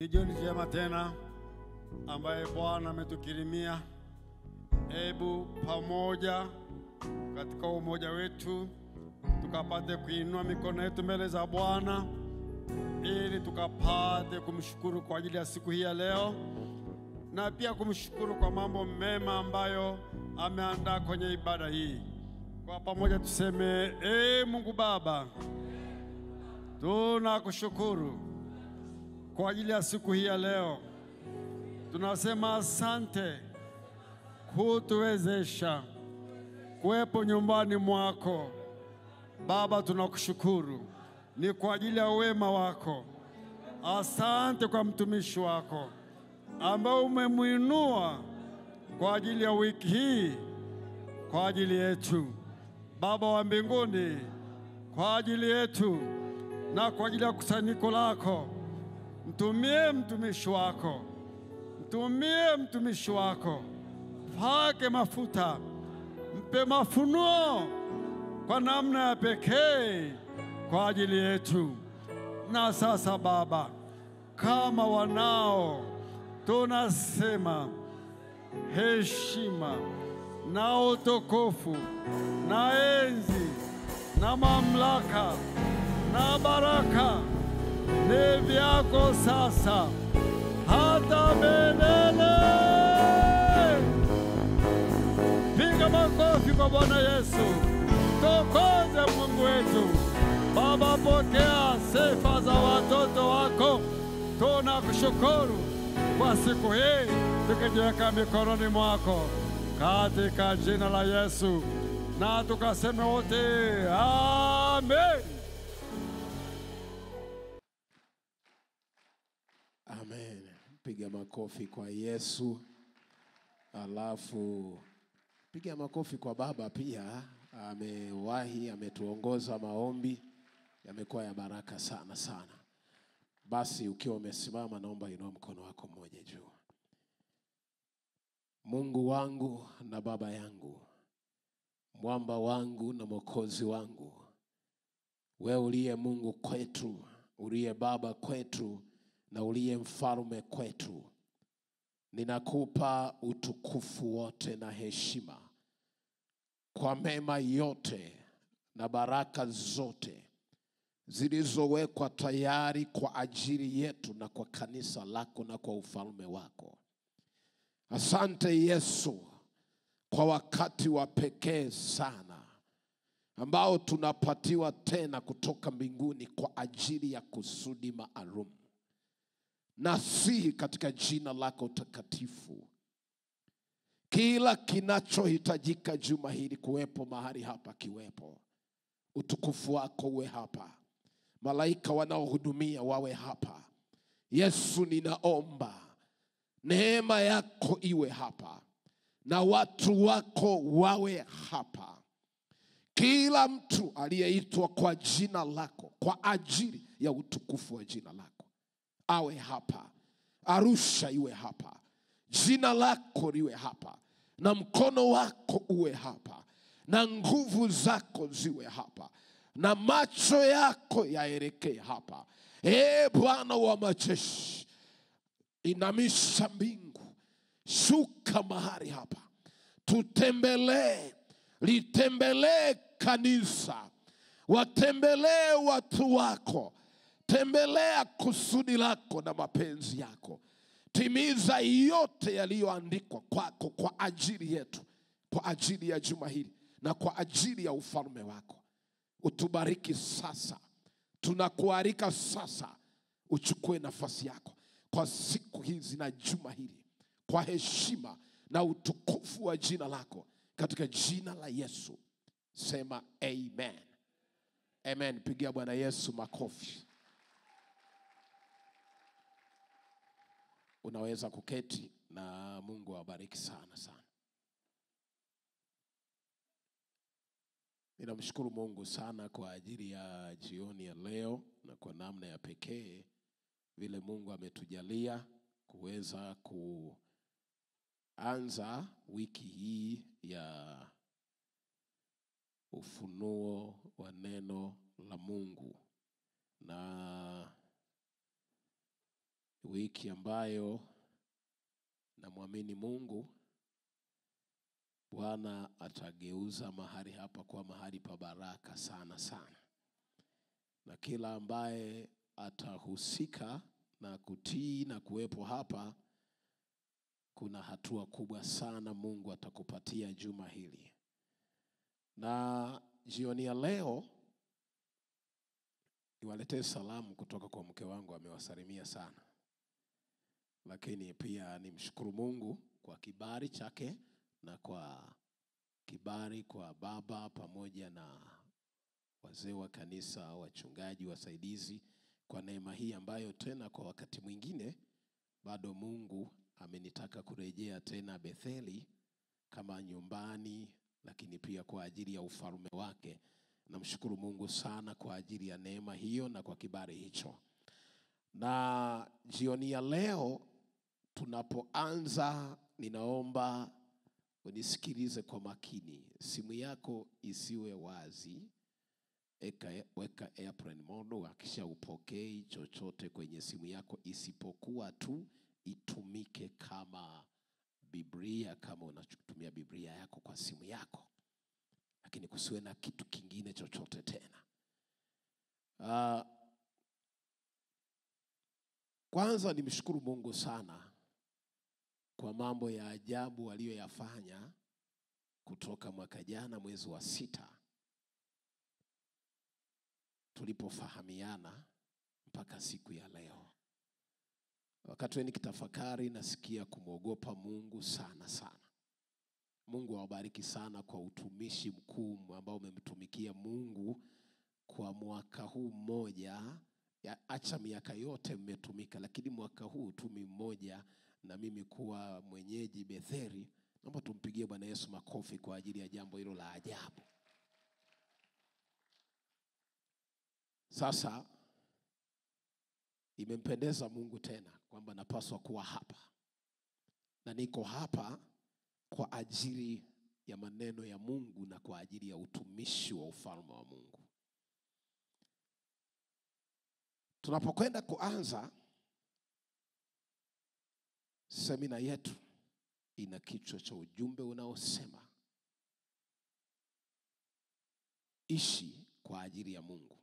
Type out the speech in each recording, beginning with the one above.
Ni jioni njema tena ambaye Bwana ametukirimia. Hebu pamoja katika umoja wetu tukapate kuinua mikono yetu mbele za Bwana ili tukapate kumshukuru kwa ajili ya siku hii ya leo, na pia kumshukuru kwa mambo mema ambayo ameandaa kwenye ibada hii. Kwa pamoja tuseme, Mungu Baba, tunakushukuru kwa ajili ya siku hii ya leo. Tunasema asante kutuwezesha kuwepo nyumbani mwako. Baba, tunakushukuru ni kwa ajili ya wema wako. Asante kwa mtumishi wako ambao umemuinua kwa ajili ya wiki hii, kwa ajili yetu. Baba wa mbinguni, kwa ajili yetu na kwa ajili ya kusanyiko lako, mtumie mtumishi wako, mtumie mtumishi wako, pake mafuta, mpe mafunuo kwa namna ya pekee kwa ajili yetu. Na sasa Baba, kama wanao, tunasema heshima na utukufu na enzi na mamlaka na baraka ni vyako sasa hata milele. Piga makofi kwa Bwana Yesu. Tukuze Mungu wetu. Baba, pokea sifa za watoto wako. Tunakushukuru kwa siku hii, tukijiweka mikononi mwako katika jina la Yesu, na tukaseme wote amen. Amen. Piga makofi kwa Yesu. Alafu piga makofi kwa Baba pia. Ametuongoza maombi, yamekuwa ya baraka sana sana. Basi ukiwa umesimama, naomba inua mkono wako mmoja juu. Mungu wangu na Baba yangu, mwamba wangu na mwokozi wangu, wewe uliye Mungu kwetu, uliye Baba kwetu na uliye mfalme kwetu, ninakupa utukufu wote na heshima kwa mema yote na baraka zote zilizowekwa tayari kwa ajili yetu na kwa kanisa lako na kwa ufalme wako. Asante Yesu kwa wakati wa pekee sana ambao tunapatiwa tena kutoka mbinguni kwa ajili ya kusudi maalum. Nasihi katika jina lako takatifu, kila kinachohitajika juma hili kuwepo mahali hapa kiwepo. Utukufu wako uwe hapa, malaika wanaohudumia wawe hapa. Yesu, ninaomba neema yako iwe hapa na watu wako wawe hapa. Kila mtu aliyeitwa kwa jina lako kwa ajili ya utukufu wa jina lako awe hapa. Arusha iwe hapa, jina lako liwe hapa, na mkono wako uwe hapa, na nguvu zako ziwe hapa, na macho yako yaelekee hapa. Bwana wa majeshi, inamisha mbingu, shuka mahali hapa, tutembelee, litembelee kanisa, watembelee watu wako, tembelea kusudi lako na mapenzi yako. Timiza yote yaliyoandikwa kwako kwa ajili yetu, kwa ajili ya juma hili na kwa ajili ya ufalme wako. Utubariki sasa. Tunakualika sasa uchukue nafasi yako kwa siku hizi na juma hili, kwa heshima na utukufu wa jina lako, katika jina la Yesu. Sema amen. Amen. Pigia Bwana Yesu makofi. Unaweza kuketi na Mungu awabariki sana sana. Ninamshukuru Mungu sana kwa ajili ya jioni ya leo, na kwa namna ya pekee vile Mungu ametujalia kuweza kuanza wiki hii ya ufunuo wa neno la Mungu. Na wiki ambayo namwamini Mungu Bwana atageuza mahali hapa kwa mahali pa baraka sana sana. Na kila ambaye atahusika na kutii na kuwepo hapa, kuna hatua kubwa sana Mungu atakupatia juma hili. Na jioni ya leo niwaletee salamu kutoka kwa mke wangu, amewasalimia sana. Lakini pia nimshukuru Mungu kwa kibali chake na kwa kibali kwa baba pamoja na wazee wa kanisa, wachungaji, wasaidizi, kwa neema hii ambayo tena kwa wakati mwingine bado Mungu amenitaka kurejea tena Betheli kama nyumbani, lakini pia kwa ajili ya ufalme wake. Namshukuru Mungu sana kwa ajili ya neema hiyo na kwa kibali hicho. Na jioni ya leo tunapoanza, ninaomba unisikilize kwa makini. Simu yako isiwe wazi. Weka airplane mode, hakisha upokei chochote kwenye simu yako isipokuwa tu itumike kama Biblia, kama unatumia Biblia yako kwa simu yako. Lakini kusiwe na kitu kingine chochote tena. Kwanza nimshukuru Mungu sana kwa mambo ya ajabu aliyoyafanya kutoka mwaka jana mwezi wa 6 tulipofahamiana mpaka siku ya leo. Wakati nikitafakari nasikia kumwogopa Mungu sana sana. Mungu awabariki sana kwa utumishi mkuu ambao umemtumikia Mungu kwa mwaka huu mmoja. Acha miaka yote mmetumika, lakini mwaka huu tu mmoja na mimi kuwa mwenyeji Betheli. Naomba tumpigie Bwana Yesu makofi kwa ajili ya jambo hilo la ajabu. Sasa imempendeza Mungu tena kwamba napaswa kuwa hapa. Na niko hapa kwa ajili ya maneno ya Mungu na kwa ajili ya utumishi wa ufalme wa Mungu. Tunapokwenda kuanza semina yetu, ina kichwa cha ujumbe unaosema ishi kwa ajili ya Mungu.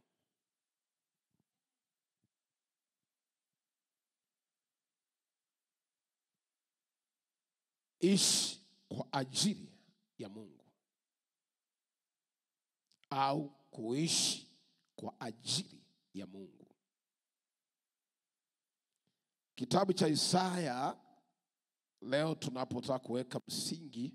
Ishi kwa ajili ya Mungu, au kuishi kwa ajili ya Mungu. Kitabu cha Isaya, leo tunapotaka kuweka msingi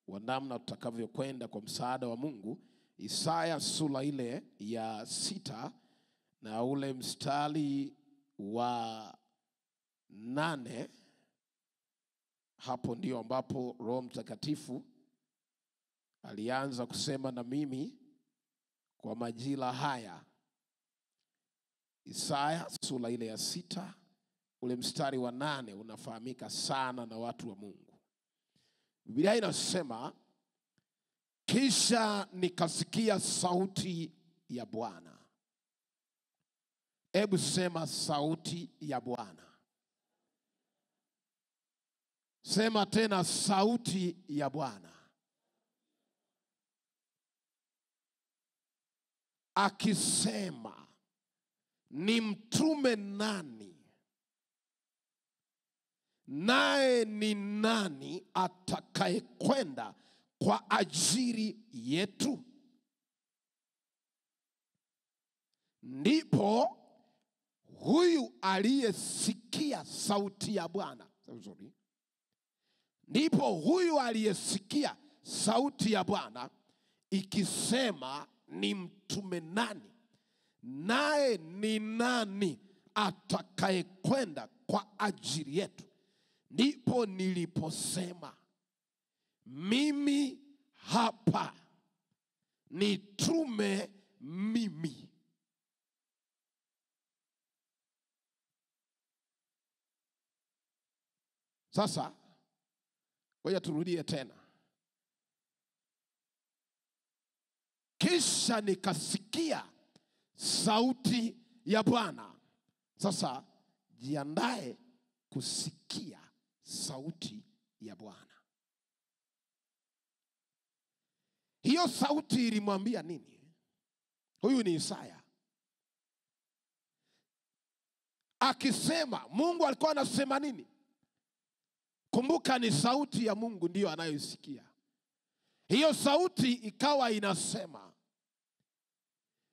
wa namna tutakavyokwenda kwa msaada wa Mungu. Isaya sura ile ya 6 na ule mstari wa 8. Hapo ndio ambapo Roho Mtakatifu alianza kusema na mimi kwa majira haya. Isaya sura ile ya 6 ule mstari wa 8 unafahamika sana na watu wa Mungu. Biblia inasema, kisha nikasikia sauti ya Bwana. Hebu sema sauti ya Bwana. Sema tena sauti ya Bwana. Akisema, ni mtume nani? Naye ni nani atakaye kwenda kwa ajili yetu? Ndipo huyu aliyesikia sauti ya Bwana. Ndipo huyu aliyesikia sauti ya Bwana ikisema, ni mtume nani? Naye ni nani atakaye kwenda kwa ajili yetu? Ndipo niliposema, mimi hapa, nitume mimi. Sasa ngoja turudie tena. Kisha nikasikia sauti ya Bwana. Sasa jiandae kusikia sauti ya Bwana. Hiyo sauti ilimwambia nini? Huyu ni Isaya akisema, Mungu alikuwa anasema nini? Kumbuka ni sauti ya Mungu ndiyo anayoisikia. Hiyo sauti ikawa inasema,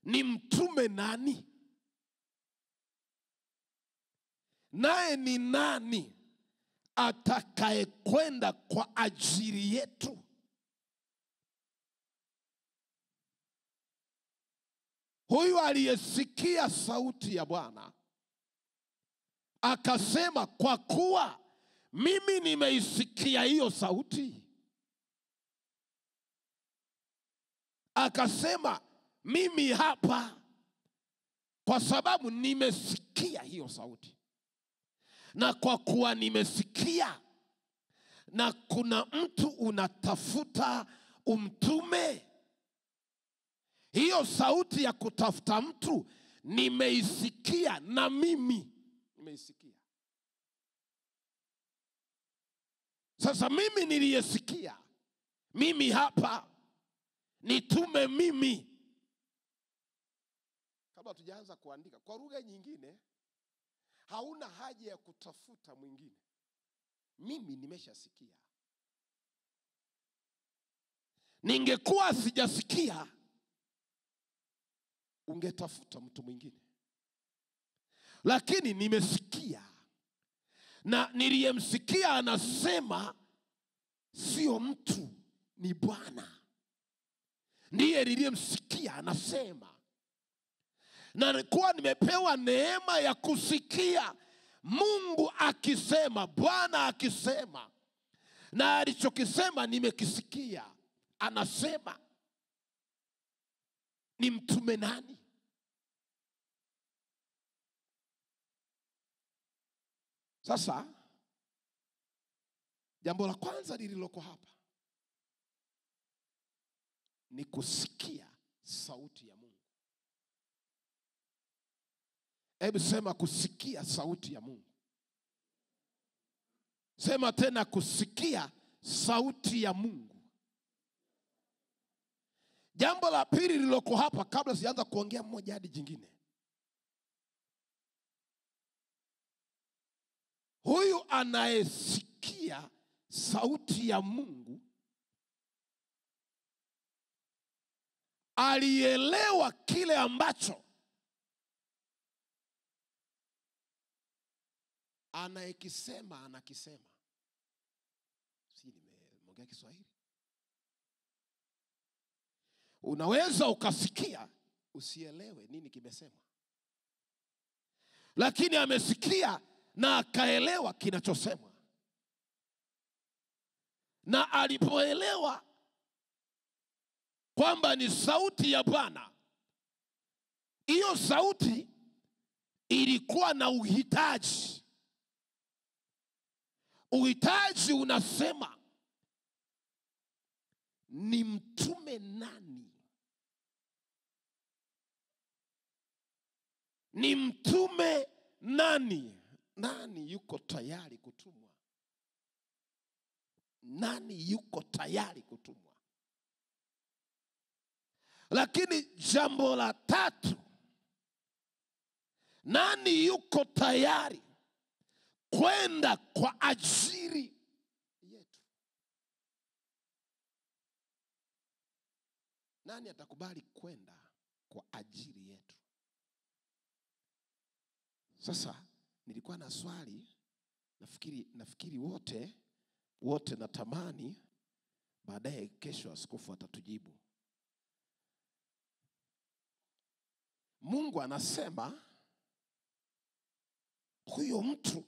ni mtume nani? Naye ni nani atakaye kwenda kwa ajili yetu? Huyu aliyesikia sauti ya Bwana akasema, kwa kuwa mimi nimeisikia hiyo sauti, akasema mimi hapa, kwa sababu nimesikia hiyo sauti. Na kwa kuwa nimesikia na kuna mtu unatafuta umtume, hiyo sauti ya kutafuta mtu nimeisikia, na mimi nimeisikia. Sasa mimi niliyesikia, mimi hapa, nitume mimi. Kabla tujaanza kuandika kwa lugha nyingine, hauna haja ya kutafuta mwingine. Mimi nimeshasikia. Ningekuwa sijasikia, ungetafuta mtu mwingine. Lakini nimesikia, na niliyemsikia anasema sio mtu, ni Bwana. Ndiye niliyemsikia anasema. Na nilikuwa nimepewa neema ya kusikia Mungu akisema, Bwana akisema, na alichokisema nimekisikia. Anasema, ni mtume nani? Sasa jambo la kwanza lililoko hapa ni kusikia sauti ya Mungu. Hebu sema, kusikia sauti ya Mungu. Sema tena, kusikia sauti ya Mungu. Jambo la pili lililoko hapa, kabla sijaanza kuongea mmoja hadi jingine, huyu anayesikia sauti ya Mungu alielewa kile ambacho anayekisema anakisema. Si nimeongea Kiswahili? Unaweza ukasikia usielewe nini kimesemwa, lakini amesikia na akaelewa kinachosemwa. Na alipoelewa kwamba ni sauti ya Bwana, hiyo sauti ilikuwa na uhitaji. Uhitaji unasema, ni mtume nani? Ni mtume nani? Nani yuko tayari kutumwa? Nani yuko tayari kutumwa? Lakini jambo la tatu, nani yuko tayari kwenda kwa ajili yetu? Nani atakubali kwenda kwa ajili yetu? Sasa nilikuwa na swali, nafikiri wote natamani baadaye kesho askofu atatujibu. Mungu anasema huyo mtu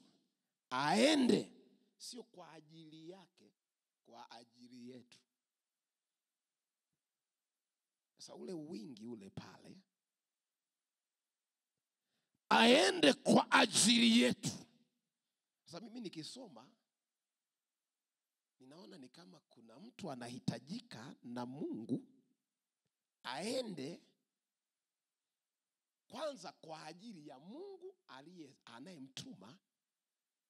aende, sio kwa ajili yake, kwa ajili yetu. Sasa ule wingi ule pale, aende kwa ajili yetu. Sasa mimi nikisoma ninaona ni kama kuna mtu anahitajika na Mungu aende kwanza kwa ajili ya Mungu anayemtuma,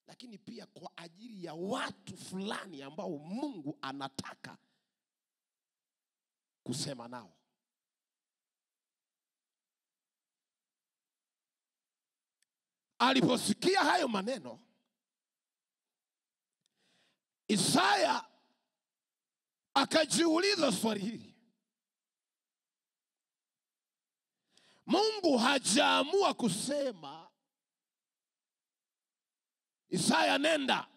lakini pia kwa ajili ya watu fulani ambao Mungu anataka kusema nao. Aliposikia hayo maneno, Isaya akajiuliza swali hili. Mungu hajaamua kusema Isaya nenda.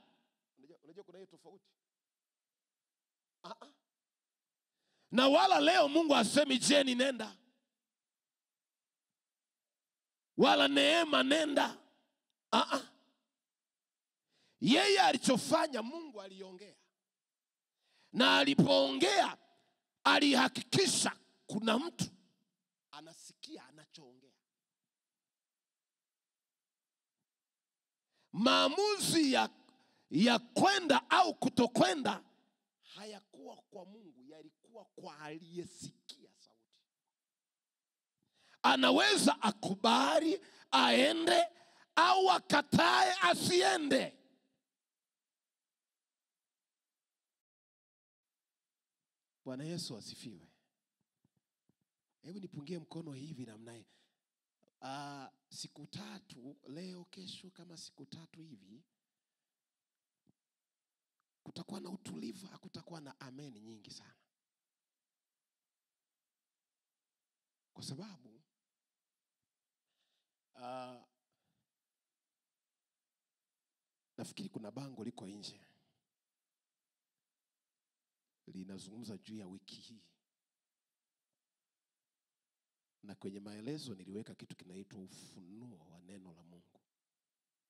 Unajua kuna hiyo tofauti. Na wala leo Mungu asemi Jeni nenda, wala Neema nenda. Yeye alichofanya, Mungu aliongea, na alipoongea alihakikisha kuna mtu anasikia anachoongea. Maamuzi ya kwenda au kutokwenda hayakuwa kwa Mungu, yalikuwa kwa aliyesikia sauti. Anaweza akubali aende au akatae asiende. Bwana Yesu asifiwe. Hebu nipungie mkono hivi namna hii. Siku 3 leo, kesho, kama siku 3 hivi, kutakuwa na utulivu, hakutakuwa na amen nyingi sana. Kwa sababu nafikiri kuna bango liko nje linazungumza juu ya wiki hii, na kwenye maelezo niliweka kitu kinaitwa ufunuo wa neno la Mungu.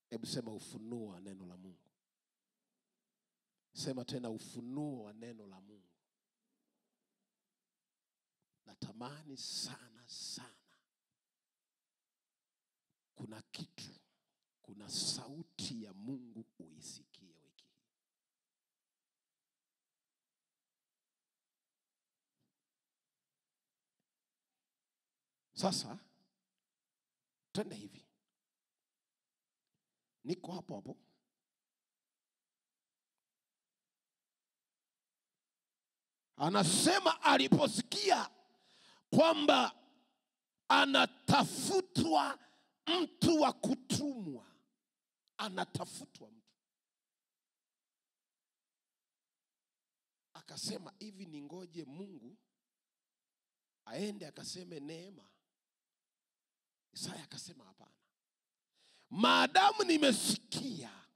Hebu sema ufunuo wa neno la Mungu. Sema tena ufunuo wa neno la Mungu. Natamani sana sana kuna kitu, kuna sauti ya Mungu uisikie wiki hii. Sasa twende hivi. Niko hapo hapo. Anasema aliposikia kwamba anatafutwa mtu wa kutumwa, anatafutwa mtu, akasema hivi, ningoje Mungu aende akaseme Neema? Isaya akasema hapana. Maadamu nimesikia,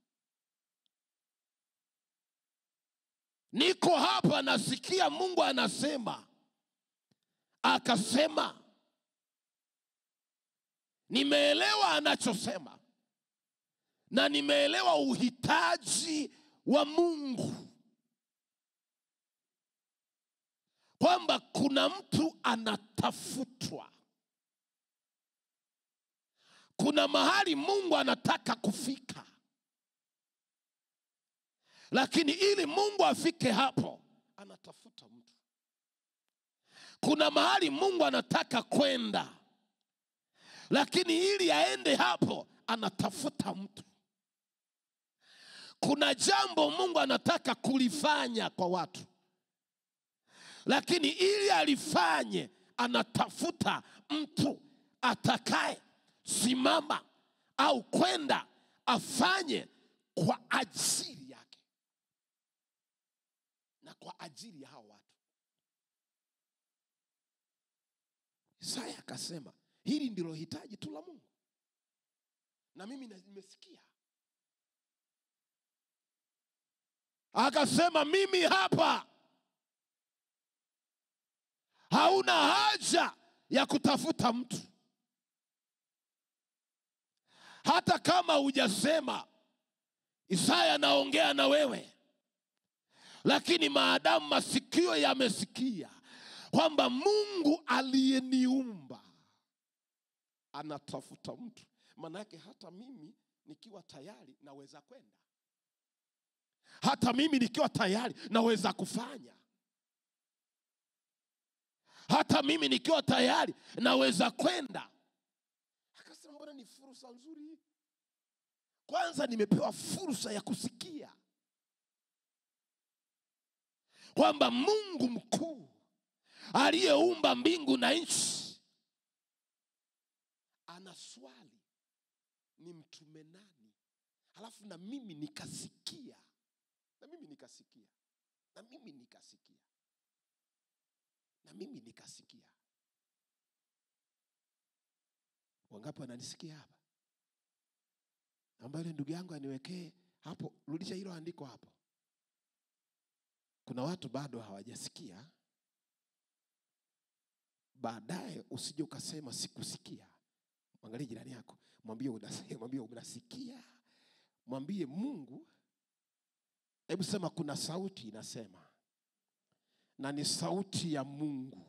niko hapa nasikia Mungu anasema, akasema nimeelewa anachosema, na nimeelewa uhitaji wa Mungu, kwamba kuna mtu anatafutwa. Kuna mahali Mungu anataka kufika, lakini ili Mungu afike hapo anatafuta mtu. Kuna mahali Mungu anataka kwenda, lakini ili aende hapo anatafuta mtu. Kuna jambo Mungu anataka kulifanya kwa watu, lakini ili alifanye anatafuta mtu atakaye simama au kwenda afanye kwa ajili yake na kwa ajili ya hao watu. Isaya akasema hili ndilo hitaji tu la Mungu, na mimi nimesikia. Akasema mimi hapa, hauna haja ya kutafuta mtu. Hata kama hujasema, Isaya anaongea na wewe, lakini maadamu masikio yamesikia kwamba Mungu aliyeniumba anatafuta mtu, manake hata mimi nikiwa tayari naweza kwenda. Hata mimi nikiwa tayari naweza kufanya. Hata mimi nikiwa tayari naweza kwenda. Akasema mbona ni fursa nzuri Kwanza nimepewa fursa ya kusikia kwamba Mungu mkuu aliyeumba mbingu na nchi ana swali, ni mtume nani? Halafu na mimi nikasikia. Wangapi wananisikia hapa? Naomba ile ndugu yangu aniwekee hapo, rudisha hilo andiko hapo. Kuna watu bado hawajasikia. Baadaye usije ukasema sikusikia. Mwangalie jirani yako, mwambie unasikia. Mwambie Mungu, hebu sema kuna sauti inasema, na ni sauti ya Mungu.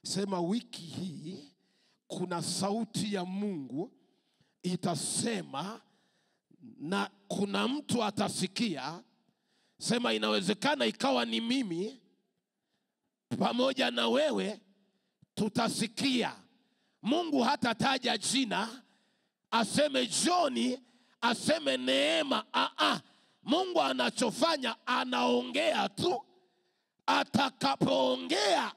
Sema wiki hii kuna sauti ya Mungu itasema na kuna mtu atasikia. Sema inawezekana ikawa ni mimi pamoja na wewe tutasikia. Mungu hatataja jina, aseme John, aseme Neema. Mungu anachofanya anaongea tu. Atakapoongea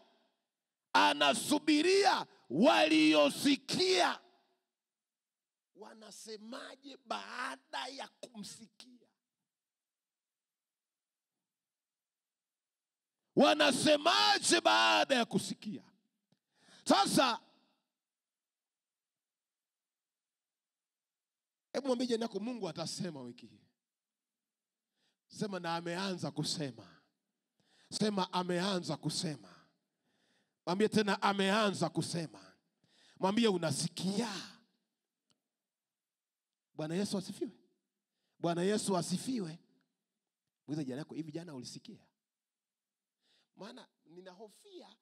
anasubiria waliosikia wanasemaje baada ya kumsikia. Wanasemaje baada ya kusikia? Sasa hebu mwambie jirani yako, Mungu atasema wiki hii. Sema na ameanza kusema. Sema ameanza kusema. Mwambie tena ameanza kusema. Mwambie unasikia. Bwana Yesu asifiwe. Bwana Yesu asifiwe. Muulize jirani yako, hivi jana ulisikia? Maana ninahofia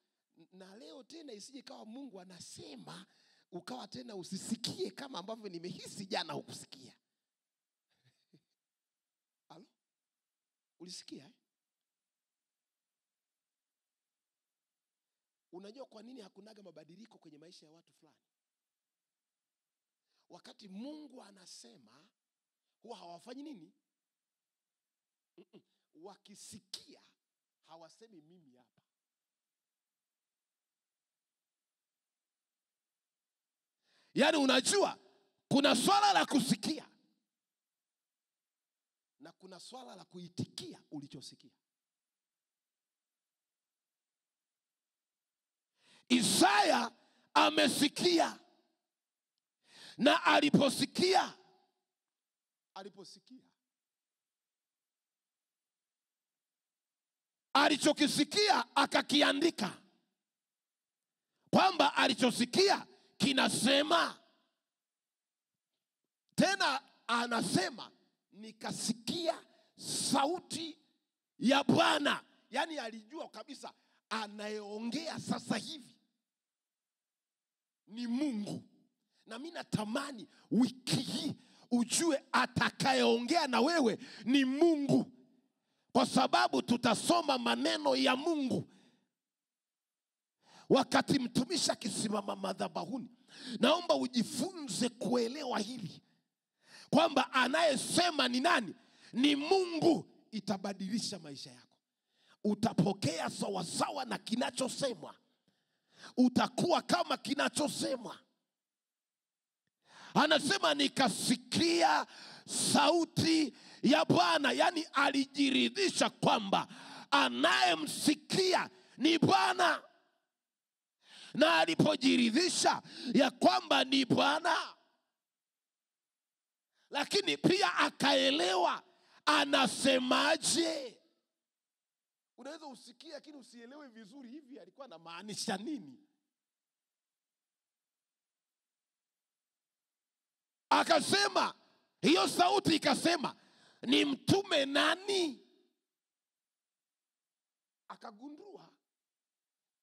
na leo tena isije kawa Mungu anasema ukawa tena usisikie kama ambavyo nimehisi jana hukusikia. Halo? Ulisikia? Unajua kwa nini hakunaga mabadiliko kwenye maisha ya watu fulani? Wakati Mungu anasema huwa hawafanyi nini? Wakisikia hawasemi mimi hapa. Yaani unajua kuna swala la kusikia na kuna swala la kuitikia ulichosikia. Isaya amesikia, na aliposikia alichokisikia akakiandika, kwamba alichosikia kinasema. Tena anasema nikasikia sauti ya Bwana. Yaani alijua kabisa anayeongea sasa hivi ni Mungu. Na mimi natamani wiki hii ujue atakayeongea na wewe ni Mungu, kwa sababu tutasoma maneno ya Mungu. Wakati mtumishi akisimama madhabahuni, naomba ujifunze kuelewa hili, kwamba anayesema ni nani? Ni Mungu. Itabadilisha maisha yako. Utapokea sawasawa na kinachosemwa. Utakuwa kama kinachosemwa. Anasema nikasikia sauti ya Bwana. Yaani alijiridhisha kwamba anayemsikia ni Bwana. Na alipojiridhisha ya kwamba ni Bwana, lakini pia akaelewa anasemaje. Unaweza usikie lakini usielewe vizuri, hivi alikuwa anamaanisha nini? Akasema, hiyo sauti ikasema, ni mtume nani? Akagundua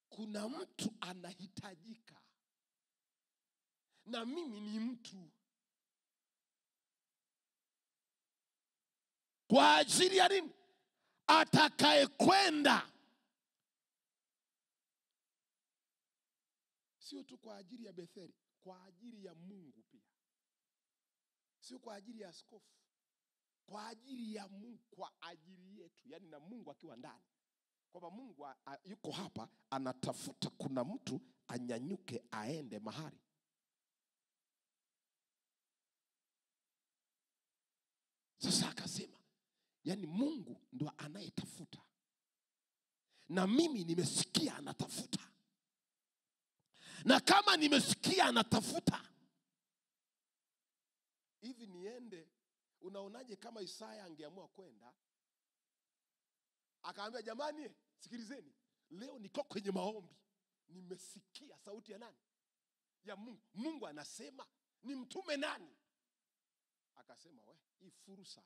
kuna mtu anahitajika, na mimi ni mtu. Kwa ajili ya nini? Atakaye kwenda. Sio tu kwa ajili ya Betheli, kwa ajili ya Mungu pia. Sio kwa ajili ya askofu, kwa ajili ya Mungu, kwa ajili yetu, yani na Mungu akiwa ndani. Kwamba Mungu yuko hapa anatafuta kuna mtu anyanyuke aende mahali. Sasa akasema, yani Mungu ndo anayetafuta. Na mimi nimesikia anatafuta. Na kama nimesikia anatafuta, hivi niende, unaonaje kama Isaya angeamua kwenda akaambia, jamani sikilizeni, leo niko kwenye maombi, nimesikia sauti ya nani? Ya Mungu. Mungu anasema nimtume nani? Akasema, hii fursa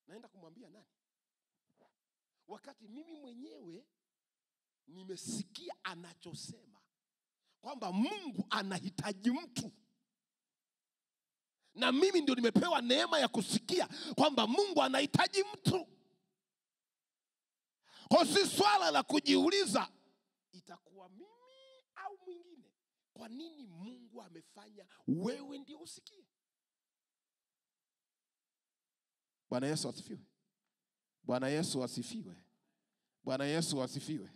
naenda kumwambia nani? Wakati mimi mwenyewe nimesikia anachosema kwamba Mungu anahitaji mtu. Na mimi ndio nimepewa neema ya kusikia kwamba Mungu anahitaji mtu. Kwa si swala la kujiuliza itakuwa mimi au mwingine. Kwa nini Mungu amefanya wewe ndio usikie? Bwana Yesu asifiwe. Bwana Yesu asifiwe. Bwana Yesu asifiwe.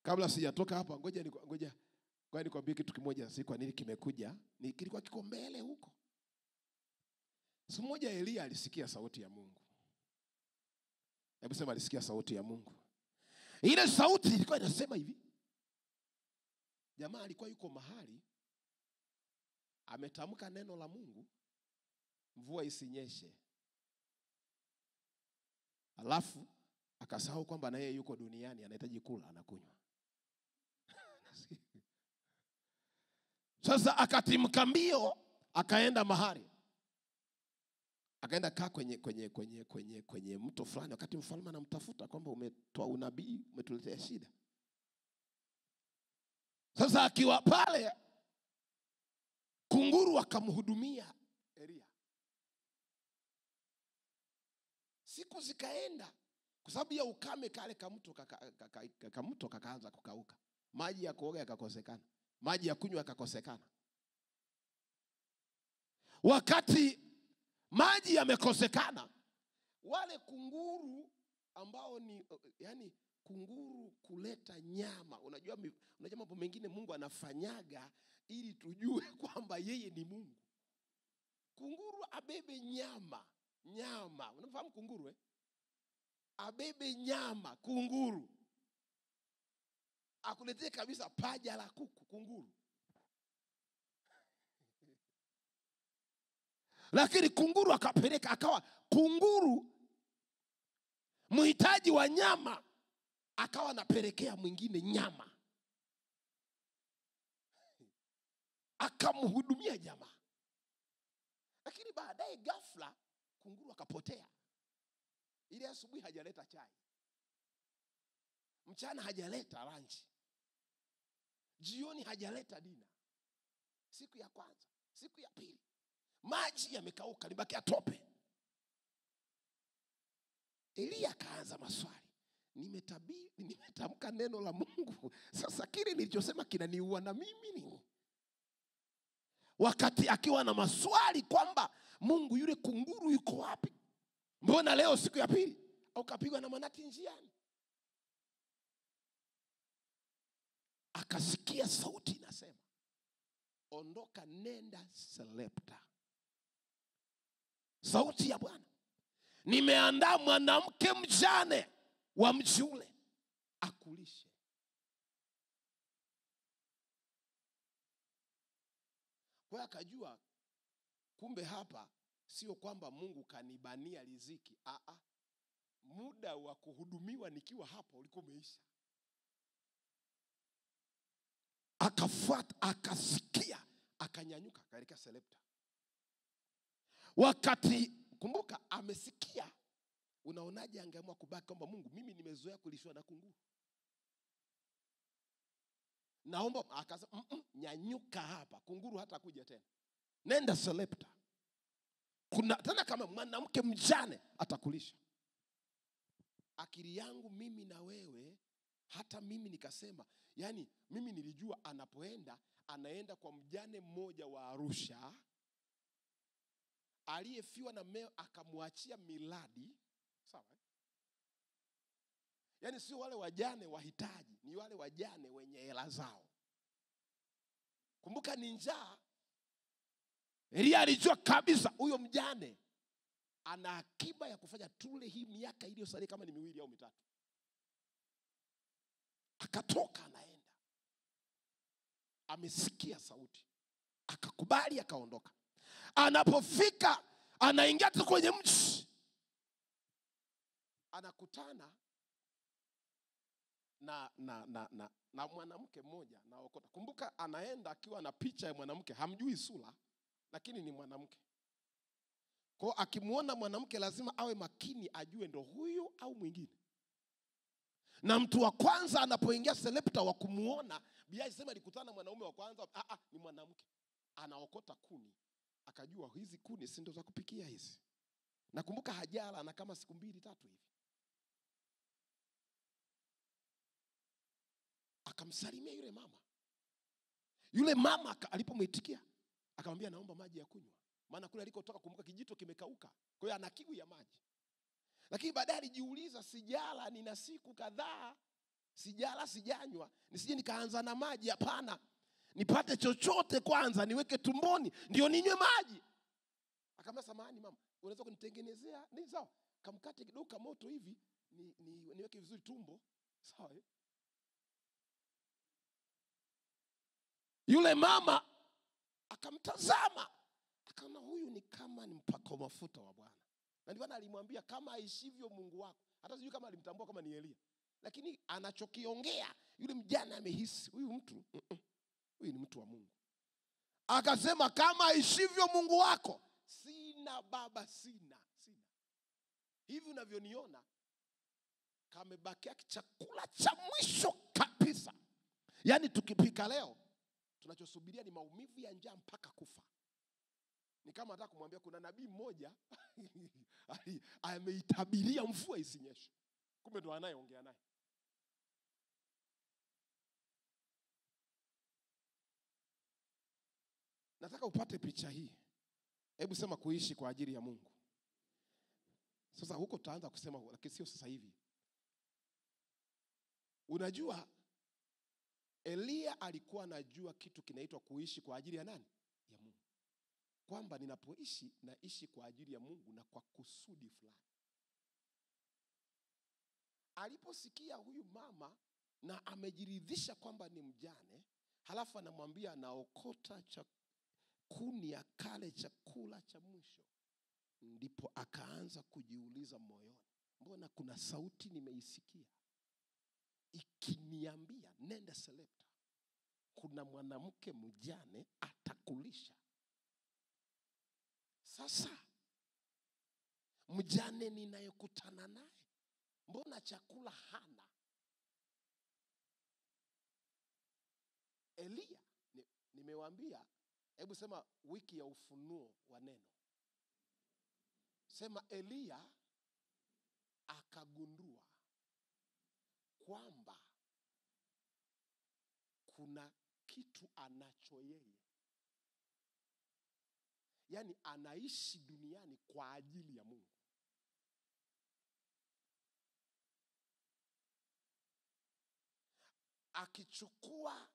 Kabla sijatoka hapa, ngoja nikwambie kitu kimoja. Si kwa nini kimekuja, kilikuwa kiko mbele huko. Siku moja Elia alisikia sauti ya Mungu. Hebu sema alisikia sauti ya Mungu. Ile sauti ilikuwa inasema hivi. Jamaa alikuwa yuko mahali ametamka neno la Mungu, mvua isinyeshe. Alafu akasahau kwamba na yeye yuko duniani, anahitaji kula na kunywa. Sasa akatimka mbio, akaenda mahali. Akaenda kaa kwenye mto fulani, wakati mfalme anamtafuta kwamba umetoa unabii, umetuletea shida. Sasa akiwa pale, kunguru akamhudumia Elia. Siku zikaenda, kwa sababu ya ukame, kale kamuto kakaanza kukauka. Maji ya kuoga yakakosekana, maji ya kunywa yakakosekana. Wakati maji yamekosekana, wale kunguru ambao ni yani kunguru kuleta nyama. Unajua mambo mengine Mungu anafanyaga ili tujue kwamba yeye ni Mungu. Kunguru abebe nyama. Unafahamu kunguru Abebe nyama kunguru. Akuletee kabisa paja la kuku kunguru. Lakini kunguru akapeleka, akawa kunguru mhitaji wa nyama, akawa anapelekea mwingine nyama. Akamhudumia jamaa. Lakini baadaye ghafla kunguru akapotea. Ile asubuhi hajaleta chai, mchana hajaleta lunch, jioni hajaleta dina. Siku ya kwanza, siku ya pili, maji yamekauka, libakia tope. Elia kaanza maswali. Nimetamka neno la Mungu, sasa kile nilichosema kinaniua na mimi ni. Wakati akiwa na maswali kwamba Mungu, yule kunguru yuko wapi? Mbona leo siku ya pili au kapigwa na manati njiani? Akasikia sauti inasema, ondoka nenda Sarepta. Sauti ya Bwana, nimeandaa mwanamke mjane wa mji ule akulishe. Kwa akajua kumbe hapa sio kwamba Mungu kanibania riziki. Muda wa kuhudumiwa nikiwa hapa ulikuwa umeisha. Akafuata, akasikia, akanyanyuka katika Sarepta. Wakati kumbuka amesikia, unaonaje angeamua kubaki kwamba Mungu, mimi nimezoea kulishwa na kunguru, naomba? Akasema nyanyuka hapa, kunguru hata kuja tena, nenda Sarepta. Kuna tena kama mwanamke mjane atakulisha. Akili yangu mimi na wewe Hata mimi nikasema, yani mimi nilijua anaenda kwa mjane mmoja wa Arusha aliyefiwa na mmeo akamwachia miradi. Sawa? Yani sio wale wajane wahitaji, ni wale wajane wenye hela zao. Kumbuka ni njaa. Elia alijua kabisa huyo mjane ana akiba ya kufanya tule hii miaka iliyosalia kama ni 2 au 3. Akatoka anaenda. Amesikia sauti. Akakubali akaondoka. Anapofika anaingia tu kwenye mji. Anakutana na mwanamke mmoja na okota. Kumbuka anaenda akiwa na picha ya mwanamke, hamjui sura, lakini ni mwanamke. Kwa akimuona mwanamke lazima awe makini ajue ndo huyu au mwingine. Na mtu wa kwanza anapoingia selepta wa kumuona, Biblia inasema alikutana na mwanaume wa kwanza, ni mwanamke. Anaokota kuni. Akajua hizi kuni si ndo za kupikia hizi. Nakumbuka hajala na kama siku 2-3 hivi. Akamsalimia yule mama. Yule mama alipomwitikia akamwambia naomba maji ya kunywa. Maana kule alikotoka kumbuka kijito kimekauka. Kwa hiyo ana kiu ya maji. Lakini baadaye alijiuliza, sijala nina siku kadhaa. Sijala sijanywa. Nisije nikaanza na maji, hapana. Nipate chochote kwanza niweke tumboni ndio ninywe maji. Akamwambia samahani mama, unaweza kunitengenezea? Ni sawa. Kamkate kidogo moto hivi niweke vizuri tumbo. Sawa? Yule mama akamtazama, akaona huyu ni kama ni mpako mafuta wa Bwana. Na ndio alimwambia kama aishivyo Mungu wako. Hata sijui kama alimtambua kama ni Elia. Lakini anachokiongea yule mjane amehisi huyu mtu huyu ni mtu wa Mungu. Akasema kama aishivyo Mungu wako, sina baba, sina. Hivi unavyoniona kamebakia chakula cha mwisho kabisa. Yaani tukipika leo tunachosubiria ni maumivu ya njaa mpaka kufa. Ni kama nataka kumwambia kuna nabii mmoja ameitabiria mvua isinyeshe. Kumbe ndo anayeongea naye. Nataka upate picha hii. Hebu sema kuishi kwa ajili ya Mungu. Sasa huko tutaanza kusema, lakini sio sasa hivi. Unajua Elia alikuwa anajua kitu kinaitwa kuishi kwa ajili ya nani? Ya Mungu. Kwamba ninapoishi naishi kwa ajili ya Mungu na kwa kusudi fulani. Aliposikia huyu mama na amejiridhisha kwamba ni mjane, halafu anamwambia anaokota kuni ya kale chakula cha mwisho, ndipo akaanza kujiuliza moyoni, mbona kuna sauti nimeisikia ikiniambia nenda selepta, kuna mwanamke mjane atakulisha. Sasa mjane ninayokutana naye mbona chakula hana? Elia, nimewaambia, hebu sema wiki ya ufunuo wa neno. Sema Elia akagundua kwamba kuna kitu anacho yeye. Yaani anaishi duniani kwa ajili ya Mungu. Akichukua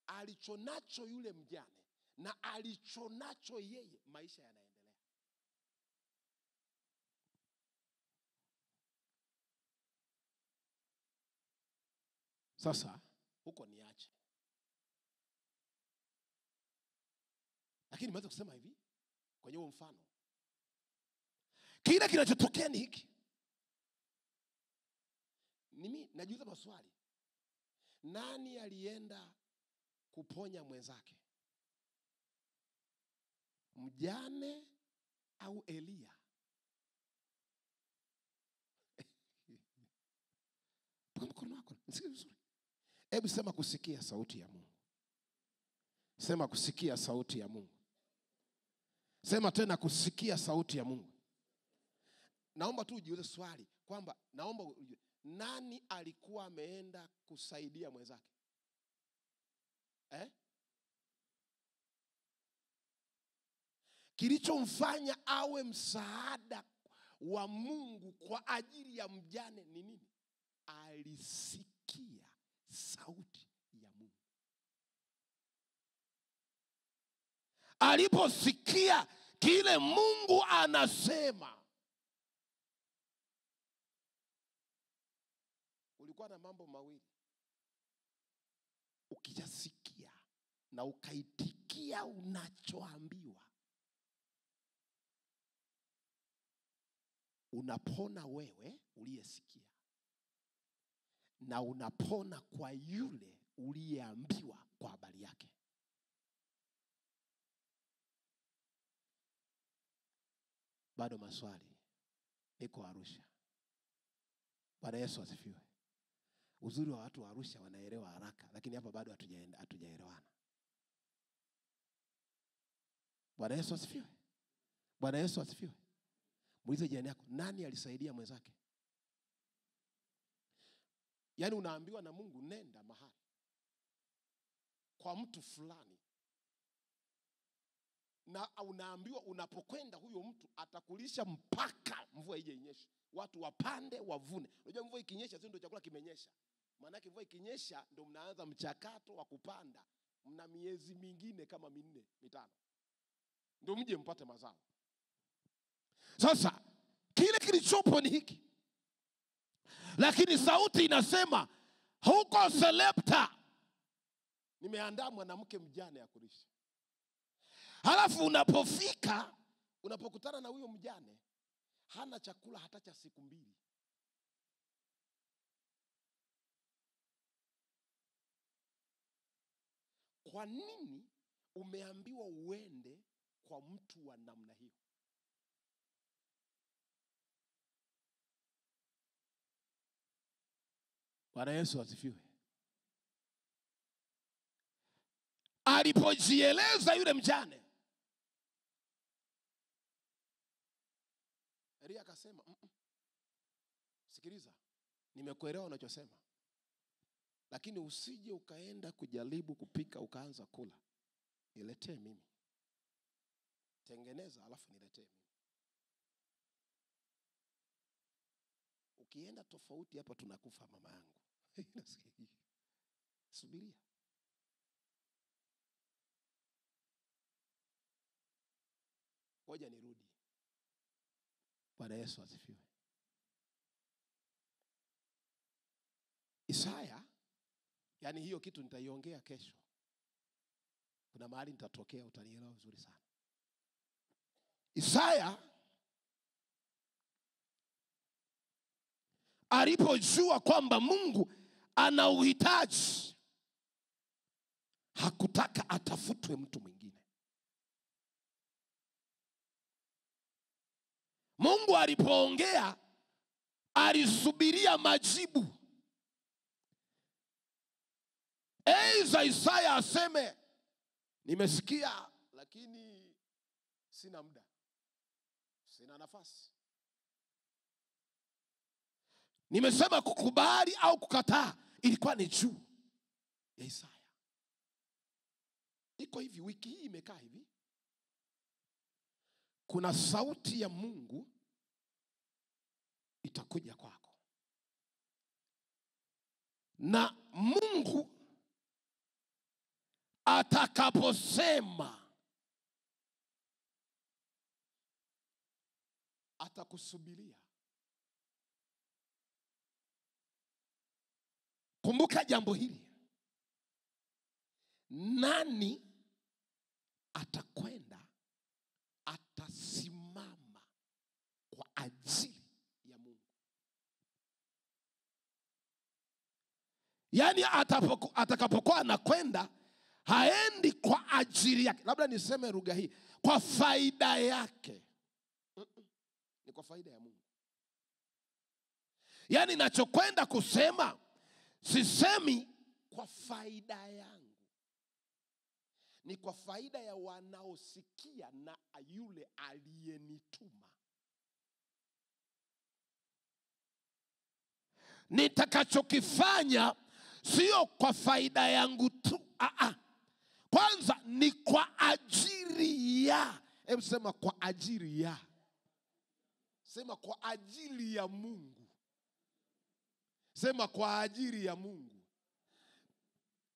alichonacho yule mjane na alichonacho yeye, maisha yanaendelea. Sasa huko niache. Lakini nimeweza kusema hivi kwenye huo mfano. Kile kinachotokea ni hiki. Mimi najiuliza maswali. Nani alienda kuponya mwenzake? Mjane au Elia? Kwa mkono wako, nisikie vizuri. Hebu sema kusikia sauti ya Mungu. Sema kusikia sauti ya Mungu. Sema tena kusikia sauti ya Mungu. Naomba tu ujiulize swali kwamba naomba nani alikuwa ameenda kusaidia mwenzake? Kilichomfanya awe msaada wa Mungu kwa ajili ya mjane ni nini? Alisikia sauti ya Mungu. Aliposikia kile Mungu anasema, ulikuwa na mambo mawili. Ukijasikia na ukaitikia unachoambiwa, unapona wewe uliyesikia, na unapona kwa yule uliyeambiwa kwa habari yake. Bado maswali. Niko Arusha. Bwana Yesu asifiwe. Uzuri wa watu wa Arusha wanaelewa haraka, lakini hapa bado hatujaelewana. Bwana Yesu asifiwe. Bwana Yesu asifiwe. Muulize jirani yako, nani alisaidia mwenzake? Yaani unaambiwa na Mungu, nenda mahali kwa mtu fulani, na unaambiwa unapokwenda huyo mtu atakulisha mpaka mvua ije inyeshe. Watu wapande wavune. Unajua mvua ikinyesha sio ndio chakula kimenyesha. Maana yake mvua ikinyesha ndio mnaanza mchakato wa kupanda. Mna miezi mingine kama 4, 5. Ndio mje mpate mazao. Sasa kile kilichopo ni hiki. Lakini sauti inasema, huko Selepta nimeandaa mwanamke mjane ya kulisha. Halafu unapofika, unapokutana na huyo mjane, hana chakula hata cha siku 2. Kwa nini umeambiwa uende kwa mtu wa namna hiyo? Bwana Yesu asifiwe. Alipojieleza yule mjane, Elia akasema, sikiliza, nimekuelewa unachosema, lakini usije ukaenda kujaribu kupika ukaanza kula. Niletee mimi. Tengeneza alafu niletee mimi. Ukienda tofauti hapa tunakufa mama yangu. Subiria. Ngoja nirudi. Bwana Yesu asifiwe. Isaya, yani hiyo kitu nitaiongea kesho. Kuna mahali nitatokea, utanielewa vizuri sana. Isaya alipojua kwamba Mungu ana uhitaji, hakutaka atafutwe mtu mwingine. Mungu alipoongea alisubiria majibu. Eiza Isaya aseme, nimesikia lakini sina muda, sina nafasi. Nimesema kukubali au kukataa ilikuwa ni juu ya Isaya. Iko hivi, wiki hii imekaa hivi. Kuna sauti ya Mungu itakuja kwako. Na Mungu atakaposema, atakusubiria. Kumbuka jambo hili. Nani atakwenda atasimama kwa ajili ya Mungu? Yaani atakapokuwa anakwenda, haendi kwa ajili yake. Labda niseme lugha hii, kwa faida yake. Ni kwa faida ya Mungu. Yaani ninachokwenda kusema, sisemi kwa faida yangu, ni kwa faida ya wanaosikia na yule aliyenituma. nitakachokifanya sio kwa faida yangu tu. Kwanza ni kwa ajili ya. Hebu sema kwa ajili ya. Sema kwa ajili ya Mungu. Sema kwa ajili ya Mungu.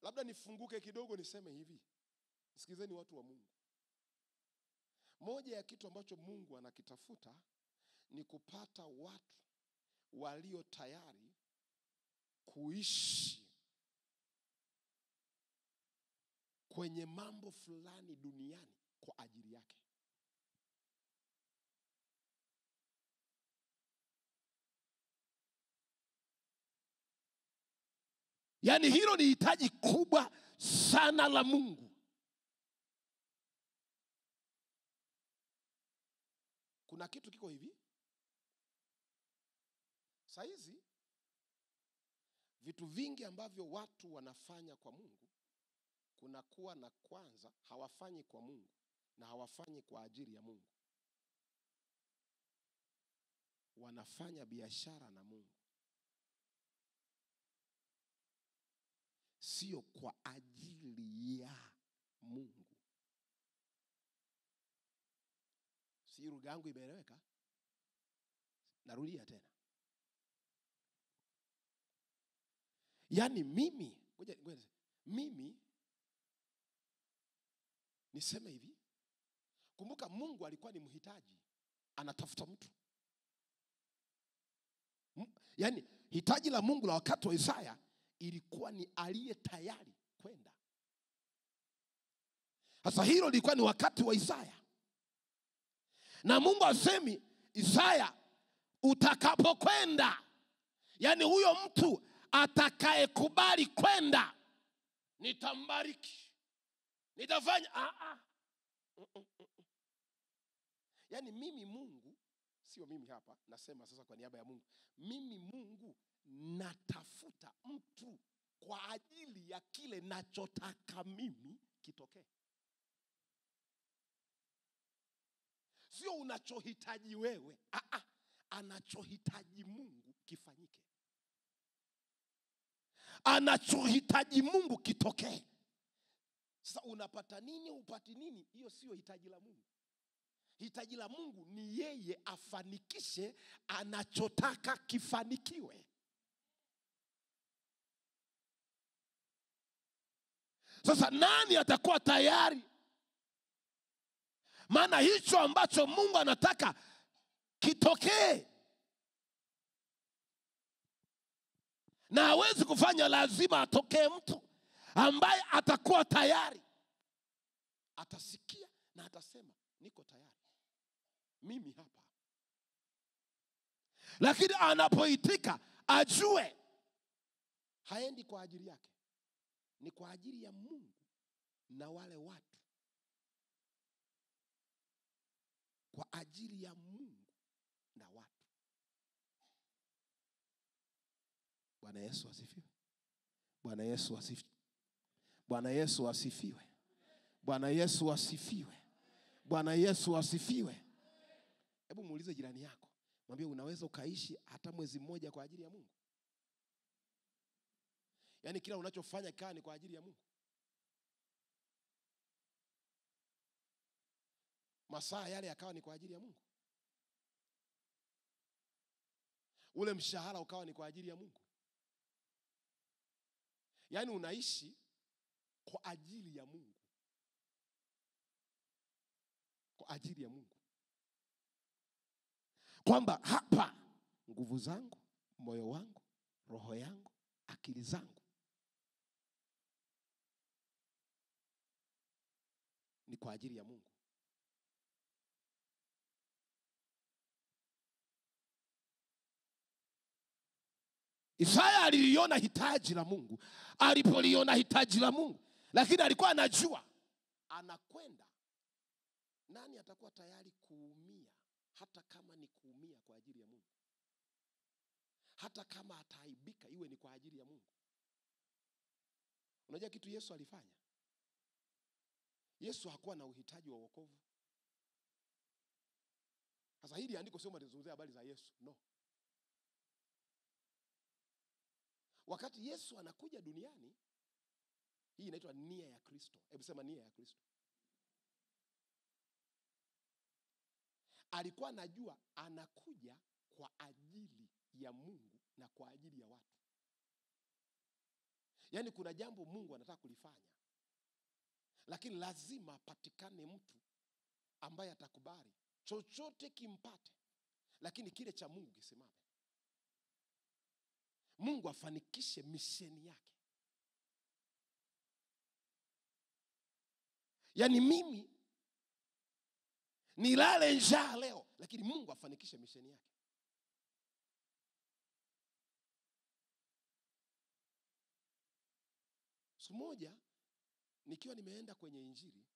Labda nifunguke kidogo niseme hivi. Sikizeni watu wa Mungu. Moja ya kitu ambacho Mungu anakitafuta ni kupata watu walio tayari kuishi kwenye mambo fulani duniani kwa ajili yake. Yaani hilo ni hitaji kubwa sana la Mungu. Kuna kitu kiko hivi. Saizi vitu vingi ambavyo watu wanafanya kwa Mungu, kunakuwa na kwanza hawafanyi kwa Mungu na hawafanyi kwa ajili ya Mungu. Wanafanya biashara na Mungu, sio kwa ajili ya Mungu. Si lugha yangu imeeleweka? Narudia tena. Yaani mimi niseme hivi. Kumbuka Mungu alikuwa ni mhitaji, anatafuta mtu. Yaani hitaji la Mungu la wakati wa Isaya ilikuwa ni aliye tayari kwenda. Sasa hilo lilikuwa ni wakati wa Isaya. Na Mungu asemi Isaya, utakapokwenda, yaani huyo mtu atakayekubali kwenda, nitambariki, nitafanya. Yaani mimi Mungu, sio mimi hapa, nasema sasa kwa niaba ya Mungu. Mimi Mungu natafuta mtu kwa ajili ya kile nachotaka mimi kitokee. Sio unachohitaji wewe. Anachohitaji Mungu kifanyike. Anachohitaji Mungu kitokee. Sasa unapata nini, upati nini, hiyo sio hitaji la Mungu. Hitaji la Mungu ni yeye afanikishe anachotaka kifanikiwe. Sasa nani atakuwa tayari? Maana hicho ambacho Mungu anataka kitokee, na hawezi kufanya, lazima atokee mtu ambaye atakuwa tayari. Atasikia na atasema niko tayari, mimi hapa. Lakini anapoitika ajue haendi kwa ajili yake, ni kwa ajili ya Mungu na wale watu. Kwa ajili ya Mungu na watu. Bwana Yesu asifiwe. Bwana Yesu asifiwe. Bwana Yesu asifiwe. Bwana Yesu asifiwe. Bwana Yesu asifiwe. Hebu muulize jirani yako, mwambie unaweza ukaishi hata mwezi mmoja kwa ajili ya Mungu? Yaani kila unachofanya kaa ni kwa ajili ya Mungu. Masaa yale yakawa ni kwa ajili ya Mungu. Ule mshahara ukawa ni kwa ajili ya Mungu. Yaani unaishi kwa ajili ya Mungu. Kwa ajili ya Mungu. Kwamba hapa nguvu zangu, moyo wangu, roho yangu, akili zangu ni kwa ajili ya Mungu. Isaya aliliona hitaji la Mungu. Alipoliona hitaji la Mungu, lakini alikuwa anajua anakwenda, nani atakuwa tayari kuumia, hata kama ni kuumia kwa ajili ya Mungu. Hata kama ataaibika, iwe ni kwa ajili ya Mungu. Unajua kitu Yesu alifanya? Yesu hakuwa na uhitaji wa wokovu. Sasa hili andiko sio malizungumzia habari za Yesu, no. Wakati Yesu anakuja duniani, hii inaitwa nia ya Kristo. Hebu sema nia ya Kristo. Alikuwa anajua anakuja kwa ajili ya Mungu na kwa ajili ya watu. Yaani kuna jambo Mungu anataka kulifanya, lakini lazima apatikane mtu ambaye atakubali chochote kimpate, lakini kile cha Mungu kisimame. Mungu afanikishe misheni yake. Yaani mimi nilale njaa leo, lakini Mungu afanikishe misheni yake. Siku moja nikiwa nimeenda kwenye injili,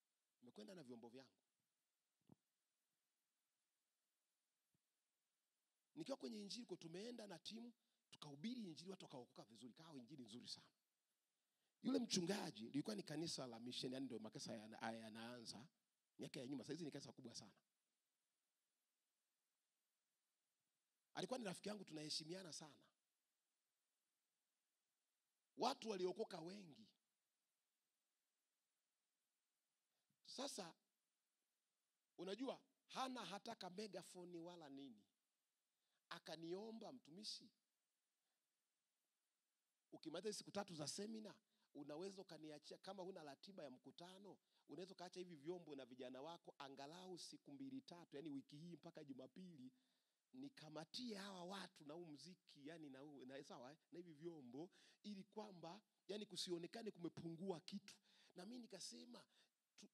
nimekwenda na vyombo vyangu. Nikiwa kwenye injili kwa tumeenda na timu, tukahubiri injili, watu wakaokoka vizuri, kawa injili nzuri sana. Yule mchungaji, ilikuwa ni kanisa la mission, yani ndio makesa yanaanza miaka ya nyuma, sasa hizi ni kanisa kubwa sana. Alikuwa ni rafiki yangu, tunaheshimiana sana. Watu waliokoka wengi. Sasa unajua hana hataka megafoni wala nini. Akaniomba, mtumishi, ukimaliza siku 3 za semina, unaweza ukaniachia, kama huna ratiba ya mkutano, unaweza kaacha hivi vyombo na vijana wako angalau siku 2-3, yani wiki hii mpaka Jumapili, nikamatie hawa watu na huu muziki, yani na sawa na hivi vyombo, ili kwamba yani kusionekane kumepungua kitu. Na mimi nikasema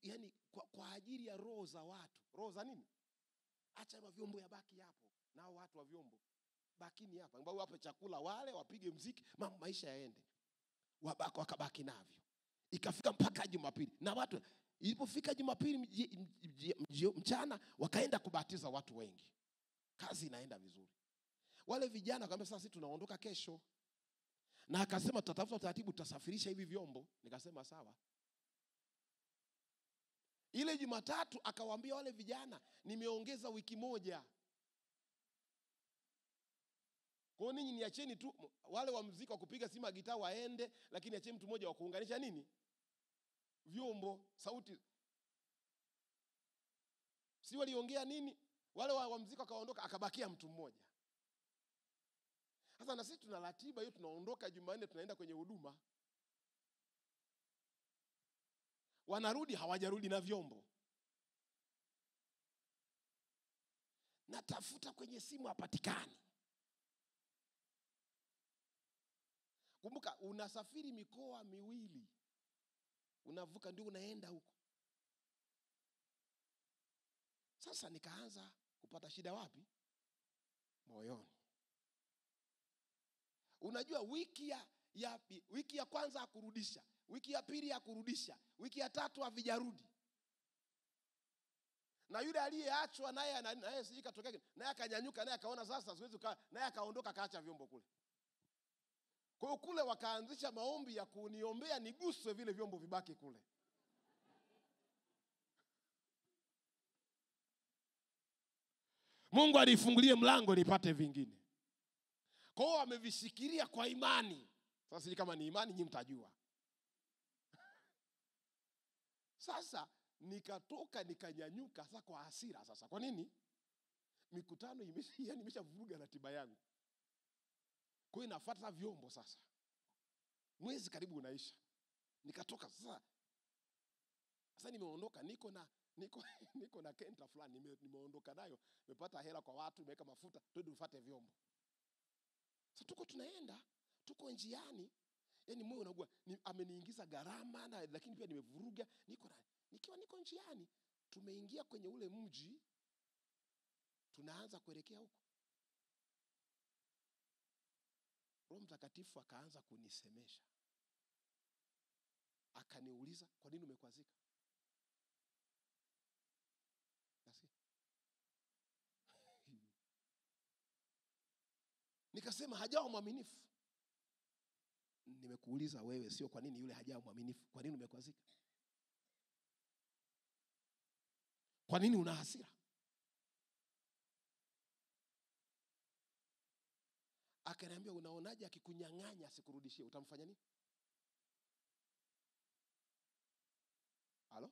yani kwa ajili ya roho za watu. Roho za nini? Acha vyombo yabaki hapo, nao watu wa vyombo bakini hapa, ambao wape chakula wale, wapige muziki, maisha yaende. Wakabaki navyo. Ikafika mpaka Jumapili, na watu ilipofika Jumapili mchana wakaenda kubatiza watu wengi. Kazi inaenda vizuri. Wale vijana wakamwambia, sasa sisi tunaondoka kesho. Na akasema tutatafuta utaratibu, tutasafirisha hivi vyombo. Nikasema sawa. Ile Jumatatu akawaambia wale vijana, nimeongeza wiki moja. Kwa nini niacheni tu wale wa muziki wa kupiga sima gitaa waende, lakini acheni mtu mmoja wa kuunganisha nini? Vyombo, sauti. Si waliongea nini? Wale wa muziki wakaondoka, akabakia mtu mmoja. Sasa na sisi tuna ratiba hiyo, tunaondoka Jumanne tunaenda kwenye huduma. Wanarudi hawajarudi na vyombo. Natafuta kwenye simu hapatikani. Kumbuka unasafiri mikoa miwili. Unavuka ndio unaenda huko. Sasa nikaanza kupata shida wapi? Moyoni. Unajua wiki ya kwanza hakurudisha, wiki ya pili hakurudisha, wiki ya 3 havijarudi. Na yule aliyeachwa naye sikatokea, naye akanyanyuka, naye akaona sasa siwezi naye akaondoka, kaacha vyombo kule. Kwa hiyo kule wakaanzisha maombi ya kuniombea niguswe vile vyombo vibaki kule. Mungu alifungulie mlango nipate vingine. Kwa hiyo wamevishikilia kwa imani. Sasa kama ni imani nyinyi mtajua. Sasa nikatoka nikanyanyuka sasa kwa hasira sasa. Kwa nini? Mikutano imeshavuruga ratiba yangu. Kwa hiyo nafuata vyombo sasa. Mwezi karibu unaisha. Nikatoka sasa. Sasa nimeondoka, niko na kenta fulani nimeondoka nayo, nimepata hela kwa watu, nimeweka mafuta, twende tufuate vyombo. Sasa tuko tunaenda, tuko njiani. Yaani moyo unaugua, ameniingiza gharama na lakini pia nimevuruga, niko njiani. Tumeingia kwenye ule mji, tunaanza kuelekea huko. Roho Mtakatifu akaanza kunisemesha. Akaniuliza, kwa nini umekwazika? Nasi. Nikasema hajawa mwaminifu. Nimekuuliza wewe, sio kwa nini yule hajawa mwaminifu. Kwa nini umekwazika? Kwa nini una hasira? Akaniambia, unaonaje akikunyang'anya asikurudishie, utamfanya nini? Halo?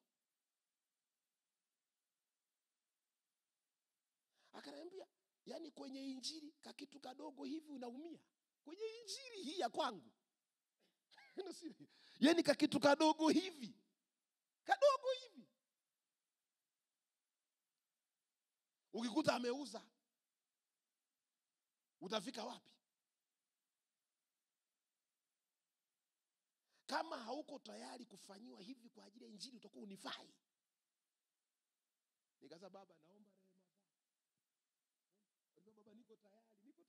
Akaniambia, yani kwenye injili kakitu kadogo hivi unaumia. Kwenye injili hii ya kwangu. Yani kakitu kadogo hivi. Kadogo hivi. Ukikuta ameuza, utafika wapi? Kama hauko tayari kufanyiwa hivi kwa ajili ya injili, utakuwa unifai. Nikasema, baba naomba rehema zako. Baba niko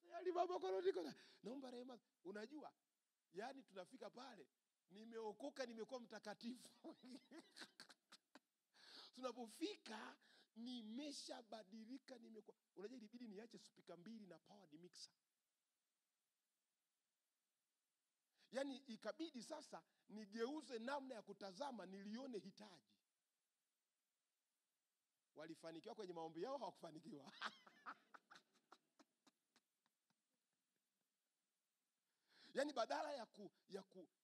tayari baba, kwa nini naomba rehema? Unajua, yani tunafika pale, nimeokoka, nimekuwa mtakatifu. Tunapofika nimeshabadilika, nimekuwa. Unajua ilibidi niache speaker 2 na powered mixer. Yani ikabidi sasa nigeuze namna ya kutazama, nilione hitaji. Walifanikiwa kwenye maombi yao, hawakufanikiwa. Yani badala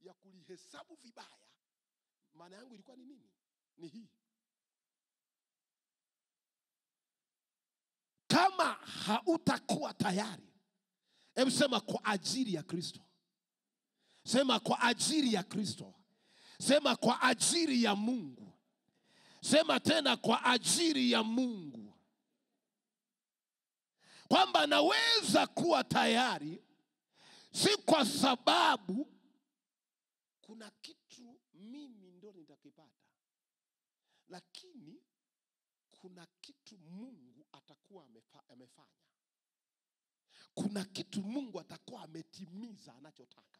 ya kulihesabu vibaya, maana yangu ilikuwa ni nini? Ni hii. Kama hautakuwa tayari, hebu sema kwa ajili ya Kristo. Sema kwa ajili ya Kristo. Sema kwa ajili ya Mungu. Sema tena kwa ajili ya Mungu. Kwamba naweza kuwa tayari, si kwa sababu kuna kitu mimi ndo nitakipata, lakini kuna kitu Mungu atakuwa amefanya. Kuna kitu Mungu atakuwa ametimiza anachotaka.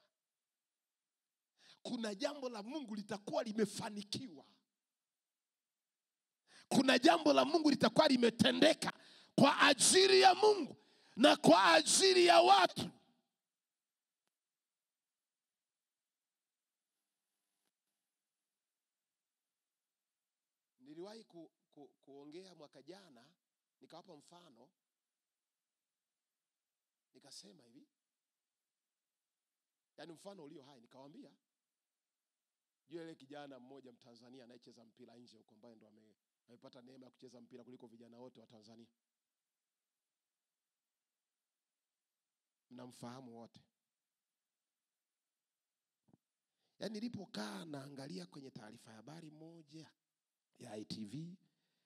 Kuna jambo la Mungu litakuwa limefanikiwa. Kuna jambo la Mungu litakuwa limetendeka kwa ajili ya Mungu na kwa ajili ya watu. Niliwahi kuongea mwaka jana, nikawapa mfano. Nikasema hivi, yani mfano ulio hai, nikawaambia yule kijana mmoja Mtanzania anayecheza mpira nje huko, ambaye ndo amepata neema ya kucheza mpira kuliko vijana wote wa Tanzania. Mnamfahamu wote. Yani nilipokaa naangalia kwenye taarifa ya habari moja ya ITV,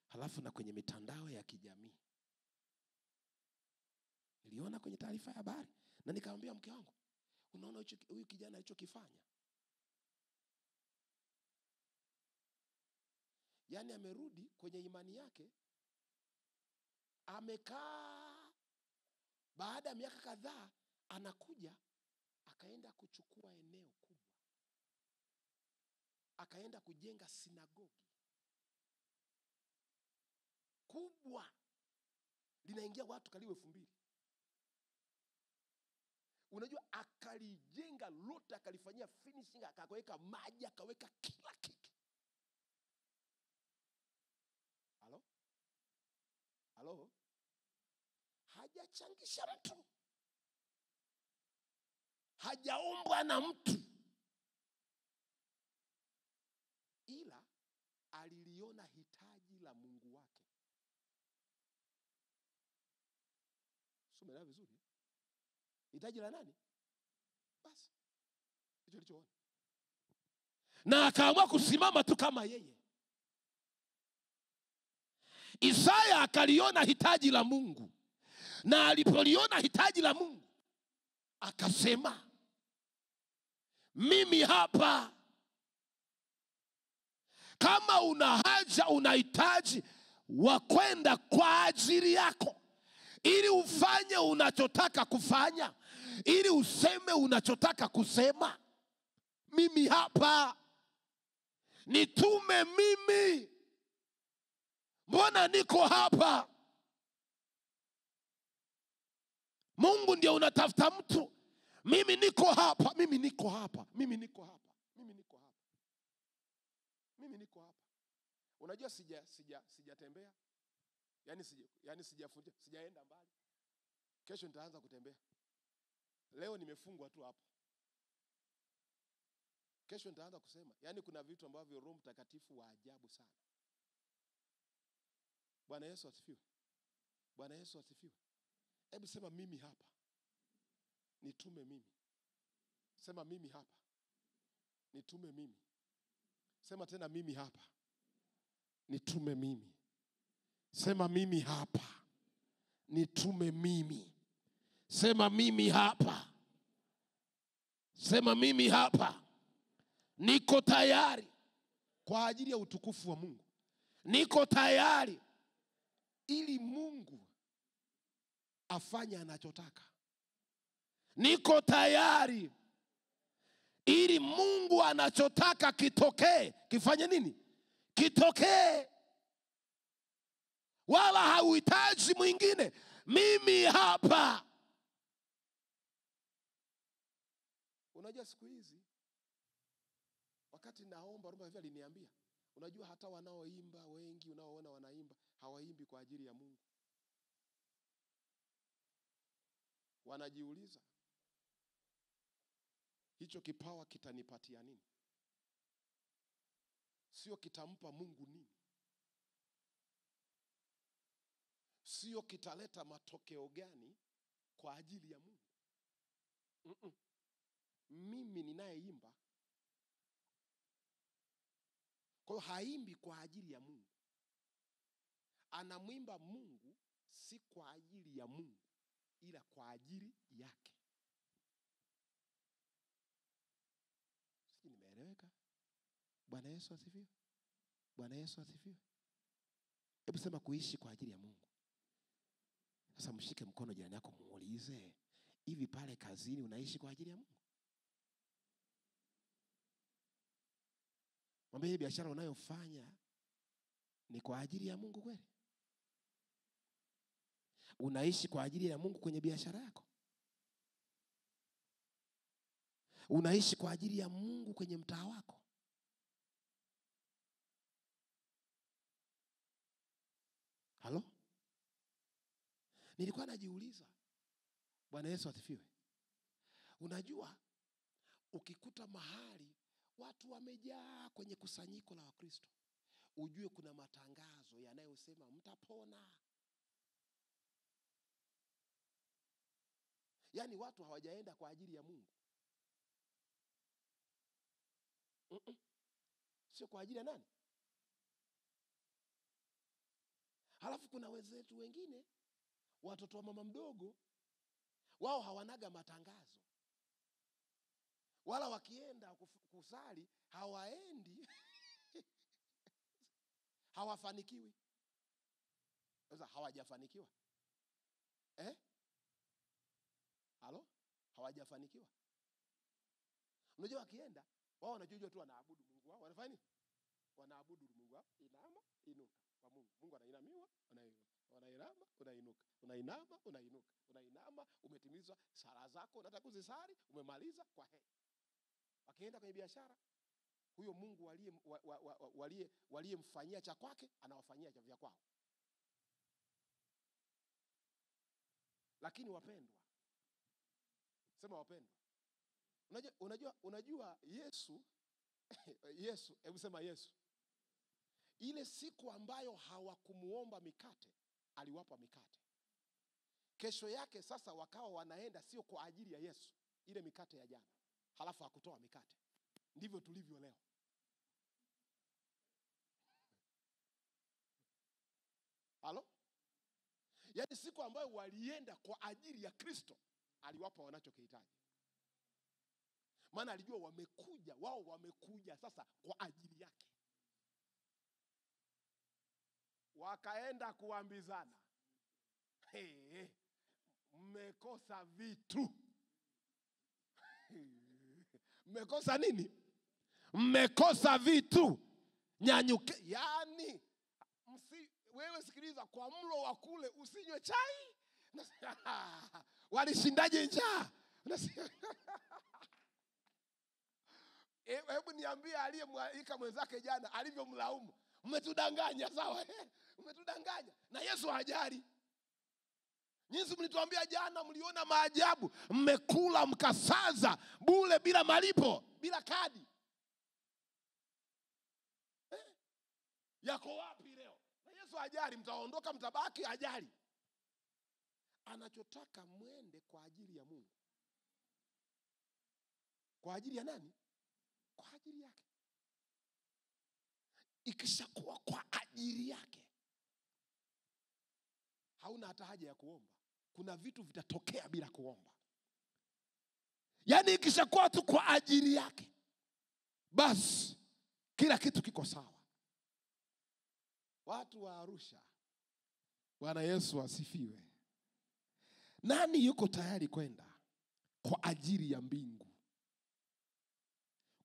halafu na kwenye mitandao ya kijamii, niliona kwenye taarifa ya habari na nikamwambia mke wangu, unaona huyu kijana alichokifanya? Yani amerudi kwenye imani yake, amekaa, baada ya miaka kadhaa anakuja, akaenda kuchukua eneo kubwa, akaenda kujenga sinagogi kubwa, linaingia watu karibu 2000. Unajua, akalijenga lote, akalifanyia finishing, akaweka maji, akaweka kila kitu. Halo? Hajachangisha mtu, hajaombwa na mtu, ila aliliona hitaji la Mungu wake. Soma vizuri. Hitaji la nani? Basi hicho alichoona, na akaamua kusimama tu kama yeye. Isaya akaliona hitaji la Mungu, na alipoliona hitaji la Mungu akasema, mimi hapa. Kama una haja, unahitaji wa kwenda kwa ajili yako, ili ufanye unachotaka kufanya, ili useme unachotaka kusema, mimi hapa. Nitume mimi. Mbona niko hapa? Mungu ndio unatafuta mtu. Mimi niko hapa, mimi niko hapa, mimi niko hapa, mimi niko hapa, mimi niko hapa. Unajua sijatembea. Yani sijaenda mbali. Kesho nitaanza kutembea. Leo nimefungwa tu hapa. Kesho nitaanza kusema. Yaani kuna vitu ambavyo Roho Mtakatifu wa ajabu sana. Bwana Yesu asifiwe. Bwana Yesu asifiwe. Hebu sema mimi hapa. Nitume mimi. Sema mimi hapa. Nitume mimi. Sema tena mimi hapa. Nitume mimi. Sema mimi hapa. Nitume mimi. Sema mimi hapa. Sema mimi hapa. Niko tayari kwa ajili ya utukufu wa Mungu. Niko tayari ili Mungu afanye anachotaka. Niko tayari ili Mungu anachotaka kitokee. Kifanye nini? Kitokee. Wala hauhitaji mwingine. Mimi hapa. Unajua siku hizi wakati naomba Roho Mtakatifu aliniambia, unajua hata wanaoimba wengi unaoona wanaimba hawaimbi kwa ajili ya Mungu. Wanajiuliza, hicho kipawa kitanipatia nini? Sio kitampa Mungu nini? Sio kitaleta matokeo gani kwa ajili ya Mungu? Mimi ninayeimba, kwa hiyo haimbi kwa ajili ya Mungu. Anamwimba Mungu si kwa ajili ya Mungu, ila kwa ajili yake. Sisi nimeeleweka? Bwana Yesu asifiwe. Bwana Yesu asifiwe. Hebu sema kuishi kwa ajili ya Mungu. Sasa mshike mkono jirani yako muulize, hivi pale kazini unaishi kwa ajili ya Mungu? Mwambie hii biashara unayofanya ni kwa ajili ya Mungu kweli? Unaishi kwa ajili ya Mungu kwenye biashara yako? Unaishi kwa ajili ya Mungu kwenye mtaa wako? Halo? Nilikuwa najiuliza. Bwana Yesu asifiwe. Unajua ukikuta mahali watu wamejaa kwenye kusanyiko la Wakristo, ujue kuna matangazo yanayosema mtapona. Yaani watu hawajaenda kwa ajili ya Mungu. Sio kwa ajili ya nani? Halafu kuna wenzetu wengine, watoto wa mama mdogo, wao hawanaga matangazo. Wala wakienda kusali hawaendi hawafanikiwi. Sasa hawajafanikiwa. Halo? Hawajafanikiwa. Unajua wakienda, wao wanajua tu wanaabudu Mungu wao. Wanafanya nini? Wanaabudu Mungu wao. Inama, inuka kwa Mungu. Mungu anainamiwa, unainuka. Unainama, unainuka. Unainama, unainuka. Unainama, umetimiza sala zako, unataka kuzisali, umemaliza, kwa heri. Wakienda kwenye biashara, huyo Mungu waliyemfanyia cha kwake anawafanyia cha vya kwao. Lakini wapendwa, sema wapendwa, unajua Yesu Yesu, hebu sema Yesu. Ile siku ambayo hawakumuomba mikate, aliwapa mikate. Kesho yake sasa wakawa wanaenda sio kwa ajili ya Yesu, ile mikate ya jana. Halafu hakutoa mikate. Ndivyo tulivyo leo. Halo? Yaani siku ambayo walienda kwa ajili ya Kristo, aliwapa wanachokihitaji. Maana alijua wao wamekuja sasa kwa ajili yake. Wakaenda kuambizana, mmekosa vitu. Mmekosa nini? Mmekosa vitu. Nyanyuke. Yaani wewe sikiliza, kwa mlo wa kule usinywe chai. Walishindaje njaa? Hebu niambie aliyemwalika mwenzake jana alivyomlaumu. Mmetudanganya, sawa? Mmetudanganya. Na Yesu hajali. Nyinyi mlituambia jana mliona maajabu, mmekula mkasaza bure bila malipo, bila kadi. Yako wapi leo? Na Yesu ajali, mtaondoka mtabaki ajali. Anachotaka mwende kwa ajili ya Mungu. Kwa ajili ya nani? Kwa ajili yake. Ikishakuwa kwa ajili yake, hauna hata haja ya kuomba. Kuna vitu vitatokea bila kuomba. Yaani ikishakuwa tu kwa ajili yake, basi kila kitu kiko sawa. Watu wa Arusha, Bwana Yesu asifiwe. Nani yuko tayari kwenda kwa ajili ya mbingu,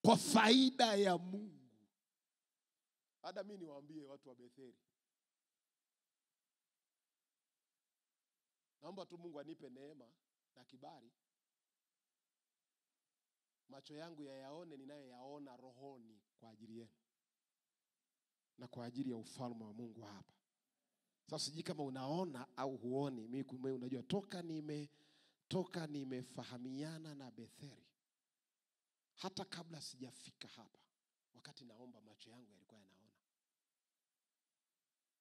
kwa faida ya Mungu? Hata mimi niwaambie watu wa Betheli, naomba tu Mungu anipe neema na kibali, macho yangu yayaone ninayoyaona rohoni kwa ajili yenu na kwa ajili ya ufalme wa Mungu hapa. Sasa siji kama unaona au huoni. Mimi unajua toka nimefahamiana na Betheli, hata kabla sijafika hapa, wakati naomba macho yangu yalikuwa yanaona.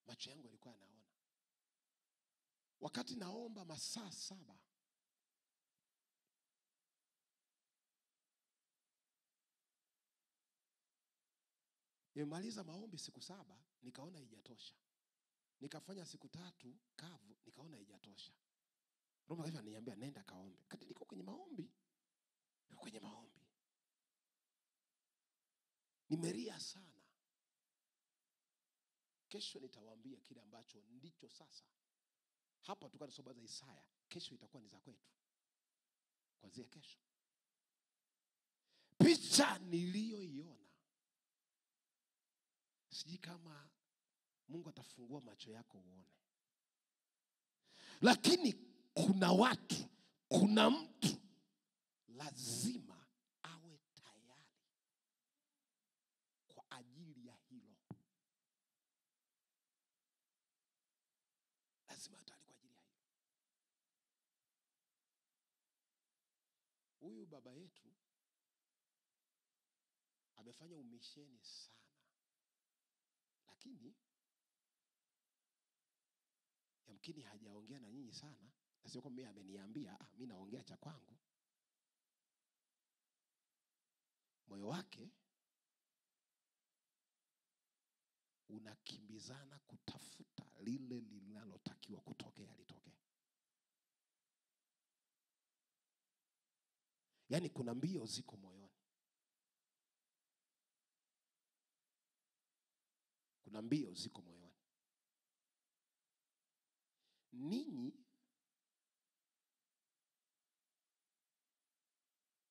Macho yangu yalikuwa yanaona. Wakati naomba masaa 7, nimemaliza maombi siku 7, nikaona haijatosha. Nikafanya siku 3 kavu, nikaona haijatosha. Roho Mtakatifu ananiambia nenda kaombe. Kati niko kwenye maombi. Nimelia sana. Kesho nitawaambia kile ambacho ndicho sasa. Hapa tukana soba za Isaya, kesho itakuwa ni za kwetu. Kuanzia kesho. Picha niliyoiona, siji kama Mungu atafungua macho yako uone. Lakini kuna mtu lazima awe tayari kwa ajili ya hilo. Lazima tayari kwa ajili ya hilo. Huyu baba yetu amefanya umisheni sana. Lakini yamkini hajaongea na nyinyi sana. Na sio kwamba mimi ameniambia, mimi naongea cha kwangu. Moyo wake unakimbizana kutafuta lile linalotakiwa kutokea litokee. Yaani kuna mbio ziko moyoni. Kuna mbio ziko moyoni. Ninyi,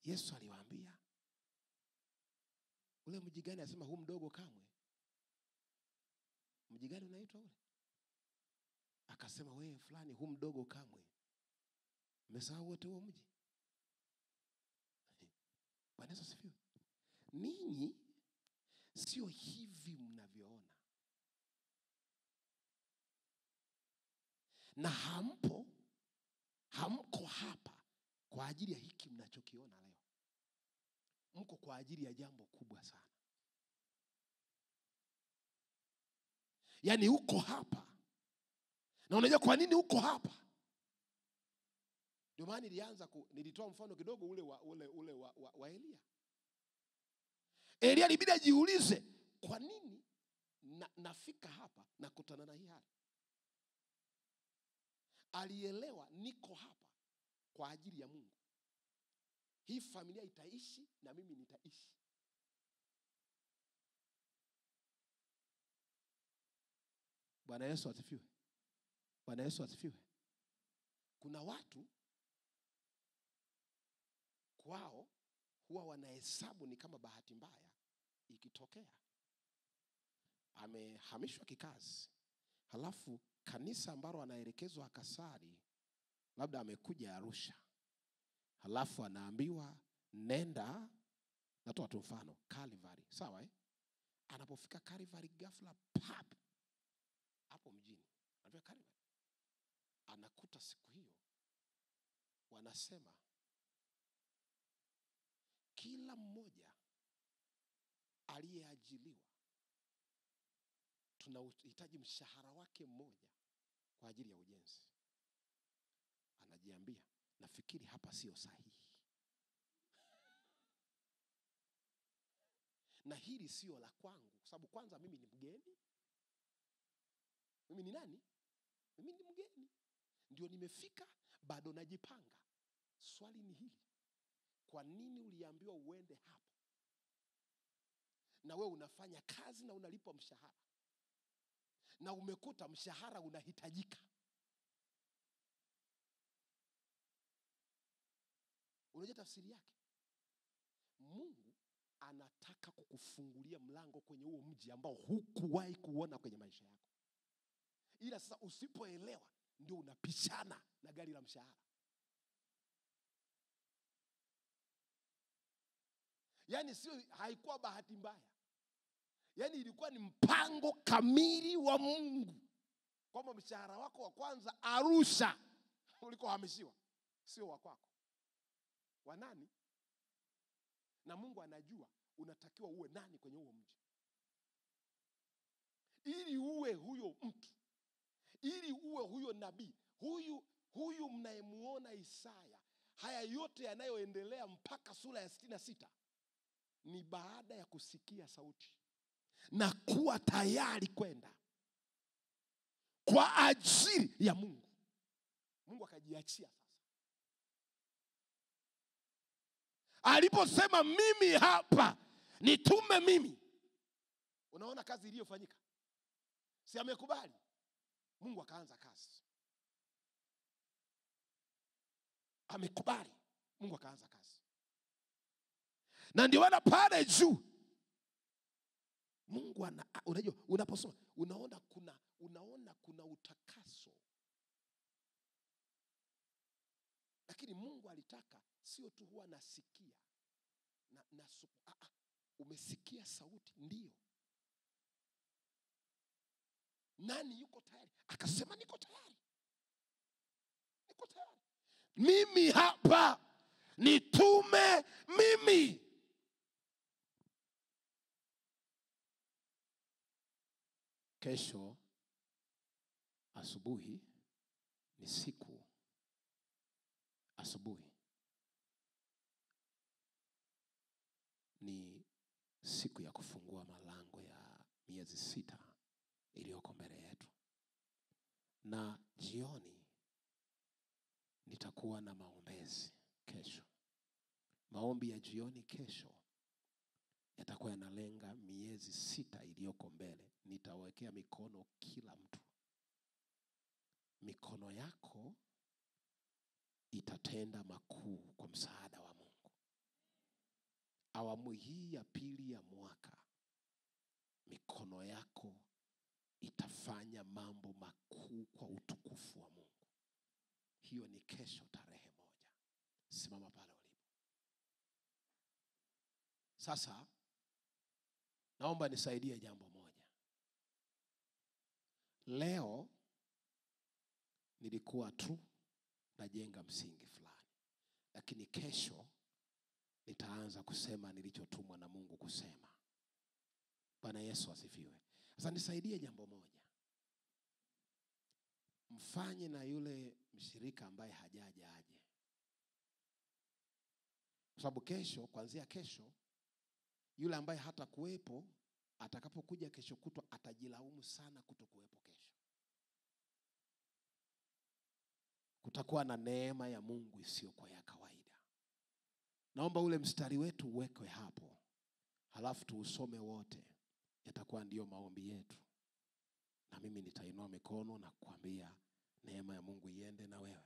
Yesu aliwaambia, ule mji gani asema huu mdogo kamwe? Mji gani unaitwa ule? Akasema wewe fulani huu mdogo kamwe. Mmesahau wote huo mji? Bwana Yesu asifiwe. Ninyi sio hivi mnavyoona. Na hamko hapa kwa ajili ya hiki mnachokiona leo. Mko kwa ajili ya jambo kubwa sana. Yaani uko hapa. Na unajua kwa nini uko hapa? Ndio maana nilitoa mfano kidogo ule wa Elia. Elia ilibidi ajiulize, kwa nini nafika hapa na kutana na hii hali? Alielewa niko hapa kwa ajili ya Mungu. Hii familia itaishi na mimi nitaishi. Bwana Yesu asifiwe. Bwana Yesu asifiwe. Kuna watu kwao huwa wanahesabu ni kama bahati mbaya ikitokea amehamishwa kikazi, halafu kanisa ambalo anaelekezwa akasali, labda amekuja Arusha, halafu anaambiwa nenda, natoa tu mfano, Calvary, sawa Anapofika Calvary ghafla hapo mjini, anafika Calvary, anakuta siku hiyo wanasema kila mmoja aliyeajiliwa tunahitaji mshahara wake mmoja kwa ajili ya ujenzi. Anajiambia, nafikiri hapa sio sahihi. Na hili sio la kwangu, kwa sababu kwanza mimi ni mgeni. Mimi ni nani? Mimi ni mgeni. Ndio nimefika, bado najipanga. Swali ni hili: kwa nini uliambiwa uende hapo? Na wewe unafanya kazi na unalipwa mshahara, na umekuta mshahara unahitajika. Unajua tafsiri yake? Mungu anataka kukufungulia mlango kwenye huo mji ambao hukuwahi kuona kwenye maisha yako. Ila sasa usipoelewa ndio unapishana na gari la mshahara. Yaani haikuwa bahati mbaya. Yaani ilikuwa ni mpango kamili wa Mungu. Kwamba mshahara wako wa kwanza Arusha ulikohamishiwa sio wa kwako. Wa nani? Na Mungu anajua unatakiwa uwe nani kwenye huo mji. Ili uwe huyo mtu, ili uwe huyo nabii, huyu mnayemuona Isaya, haya yote yanayoendelea mpaka sura ya 66 ni baada ya kusikia sauti na kuwa tayari kwenda kwa ajili ya Mungu. Mungu akajiachia sasa. Aliposema mimi hapa, nitume mimi. Unaona kazi iliyofanyika? Si amekubali? Mungu akaanza kazi. Amekubali, Mungu akaanza kazi. Na ndio wana pale juu Mungu unajua unaposoma unaona kuna utakaso. Lakini Mungu alitaka sio tu huwa nasikia umesikia sauti, ndio. Nani yuko tayari? Akasema niko tayari. Niko tayari. Mimi hapa, nitume mimi. Kesho asubuhi ni siku asubuhi ni siku ya kufungua malango ya miezi 6 iliyoko mbele yetu. Na jioni nitakuwa na maombezi kesho. Maombi ya jioni kesho yatakuwa yanalenga miezi 6 iliyoko mbele. Nitawekea mikono kila mtu. Mikono yako itatenda makuu kwa msaada wa Mungu. Awamu hii ya pili ya mwaka, mikono yako itafanya mambo makuu kwa utukufu wa Mungu. Hiyo ni kesho tarehe 1. Simama pale ulipo. Sasa naomba nisaidie jambo moja. Leo nilikuwa tu najenga msingi fulani, lakini kesho nitaanza kusema nilichotumwa na Mungu kusema. Bwana Yesu asifiwe. Sasa nisaidie jambo moja. Mfanye na yule mshirika ambaye hajaja aje. Kwa sababu kesho, kuanzia kesho, yule ambaye hata kuwepo, atakapokuja kesho kutwa atajilaumu sana kutokuwepo kesho. Kutakuwa na neema ya Mungu isiyokuwa ya kawaida. Naomba ule mstari wetu uwekwe hapo, halafu tuusome wote. Yatakuwa ndio maombi yetu. Na mimi nitainua mikono na kuambia neema ya Mungu iende na wewe.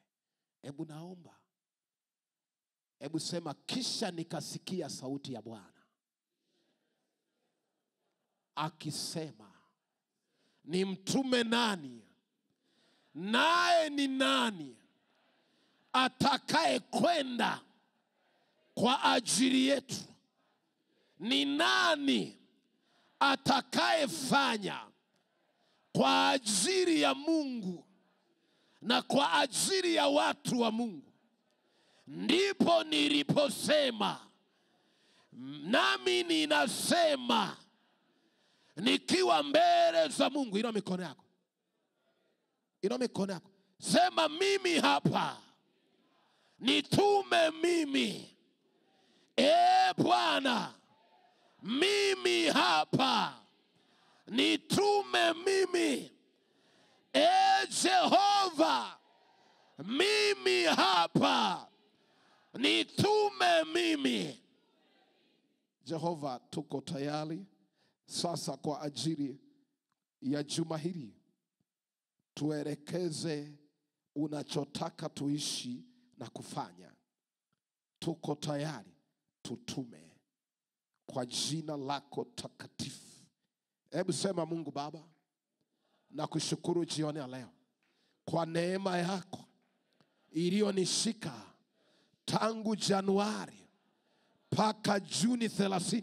Hebu naomba, hebu sema, kisha nikasikia sauti ya Bwana akisema, ni mtume nani? Naye ni nani atakaye kwenda kwa ajili yetu? Ni nani atakayefanya kwa ajili ya Mungu? na kwa ajili ya watu wa Mungu. Ndipo niliposema, nami ninasema nikiwa mbele za Mungu. Inua mikono yako. Inua mikono yako. Sema, mimi hapa, nitume mimi. Bwana, mimi hapa, nitume mimi. Jehova, mimi hapa, nitume mimi. Jehova, tuko tayari sasa kwa ajili ya juma hili. Tuelekeze unachotaka tuishi na kufanya. Tuko tayari, tutume kwa jina lako takatifu. Hebu sema, Mungu Baba, nakushukuru jioni ya leo kwa neema yako iliyonishika tangu Januari mpaka Juni 30.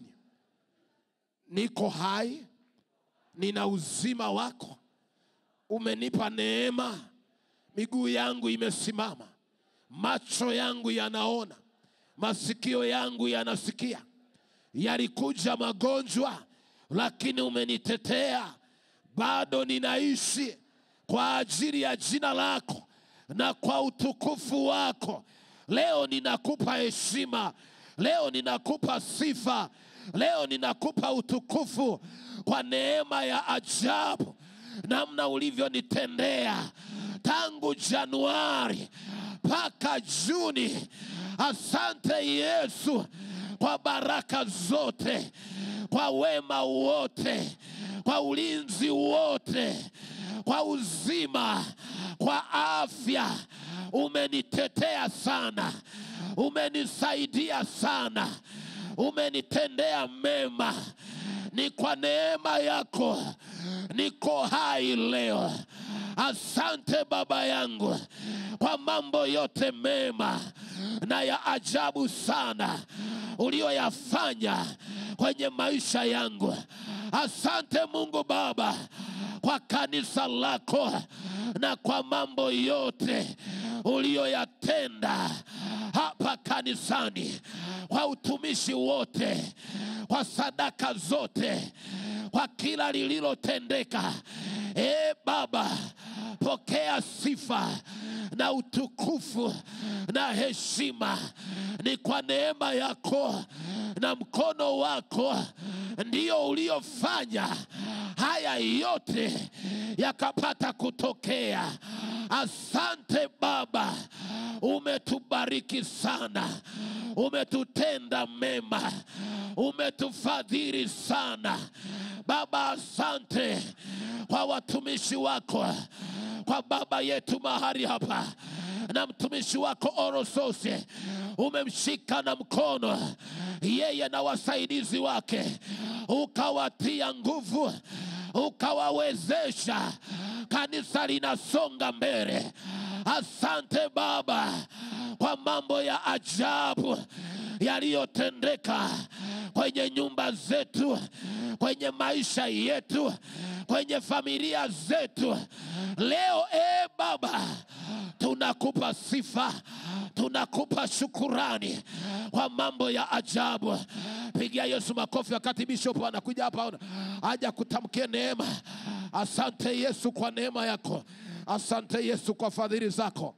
Niko hai, nina uzima wako. Umenipa neema, miguu yangu imesimama, macho yangu yanaona, masikio yangu yanasikia. Yalikuja magonjwa, lakini umenitetea. Bado ninaishi kwa ajili ya jina lako na kwa utukufu wako. Leo ninakupa heshima, leo ninakupa sifa, leo ninakupa utukufu kwa neema ya ajabu, namna ulivyonitendea tangu Januari mpaka Juni. Asante Yesu kwa baraka zote, kwa wema wote, kwa ulinzi wote, kwa uzima, kwa afya. Umenitetea sana, umenisaidia sana, umenitendea mema. Ni kwa neema yako niko hai leo. Asante Baba yangu kwa mambo yote mema na ya ajabu sana uliyoyafanya kwenye maisha yangu. Asante Mungu Baba kwa kanisa lako na kwa mambo yote uliyoyatenda hapa kanisani, kwa utumishi wote, kwa sadaka zote, kwa kila lililotendeka. Baba, pokea sifa na utukufu na heshima. Ni kwa neema yako na mkono wako ndio uliofanya haya yote yakapata kutokea. Asante Baba, umetubariki sana, umetutenda mema, umetufadhili sana. Baba, asante kwa watumishi wako, kwa baba yetu mahali hapa na mtumishi wako Orosose. Umemshika na mkono yeye na wasaidizi wake, ukawatia nguvu, ukawawezesha. Kanisa linasonga mbele. Asante Baba kwa mambo ya ajabu yaliyotendeka kwenye nyumba zetu, kwenye maisha yetu, kwenye familia zetu. Leo Baba, tunakupa sifa, tunakupa shukurani kwa mambo ya ajabu. Pigia Yesu makofi wakati bishop anakuja hapa aje kutamkia neema. Asante Yesu kwa neema yako. Asante Yesu kwa fadhili zako.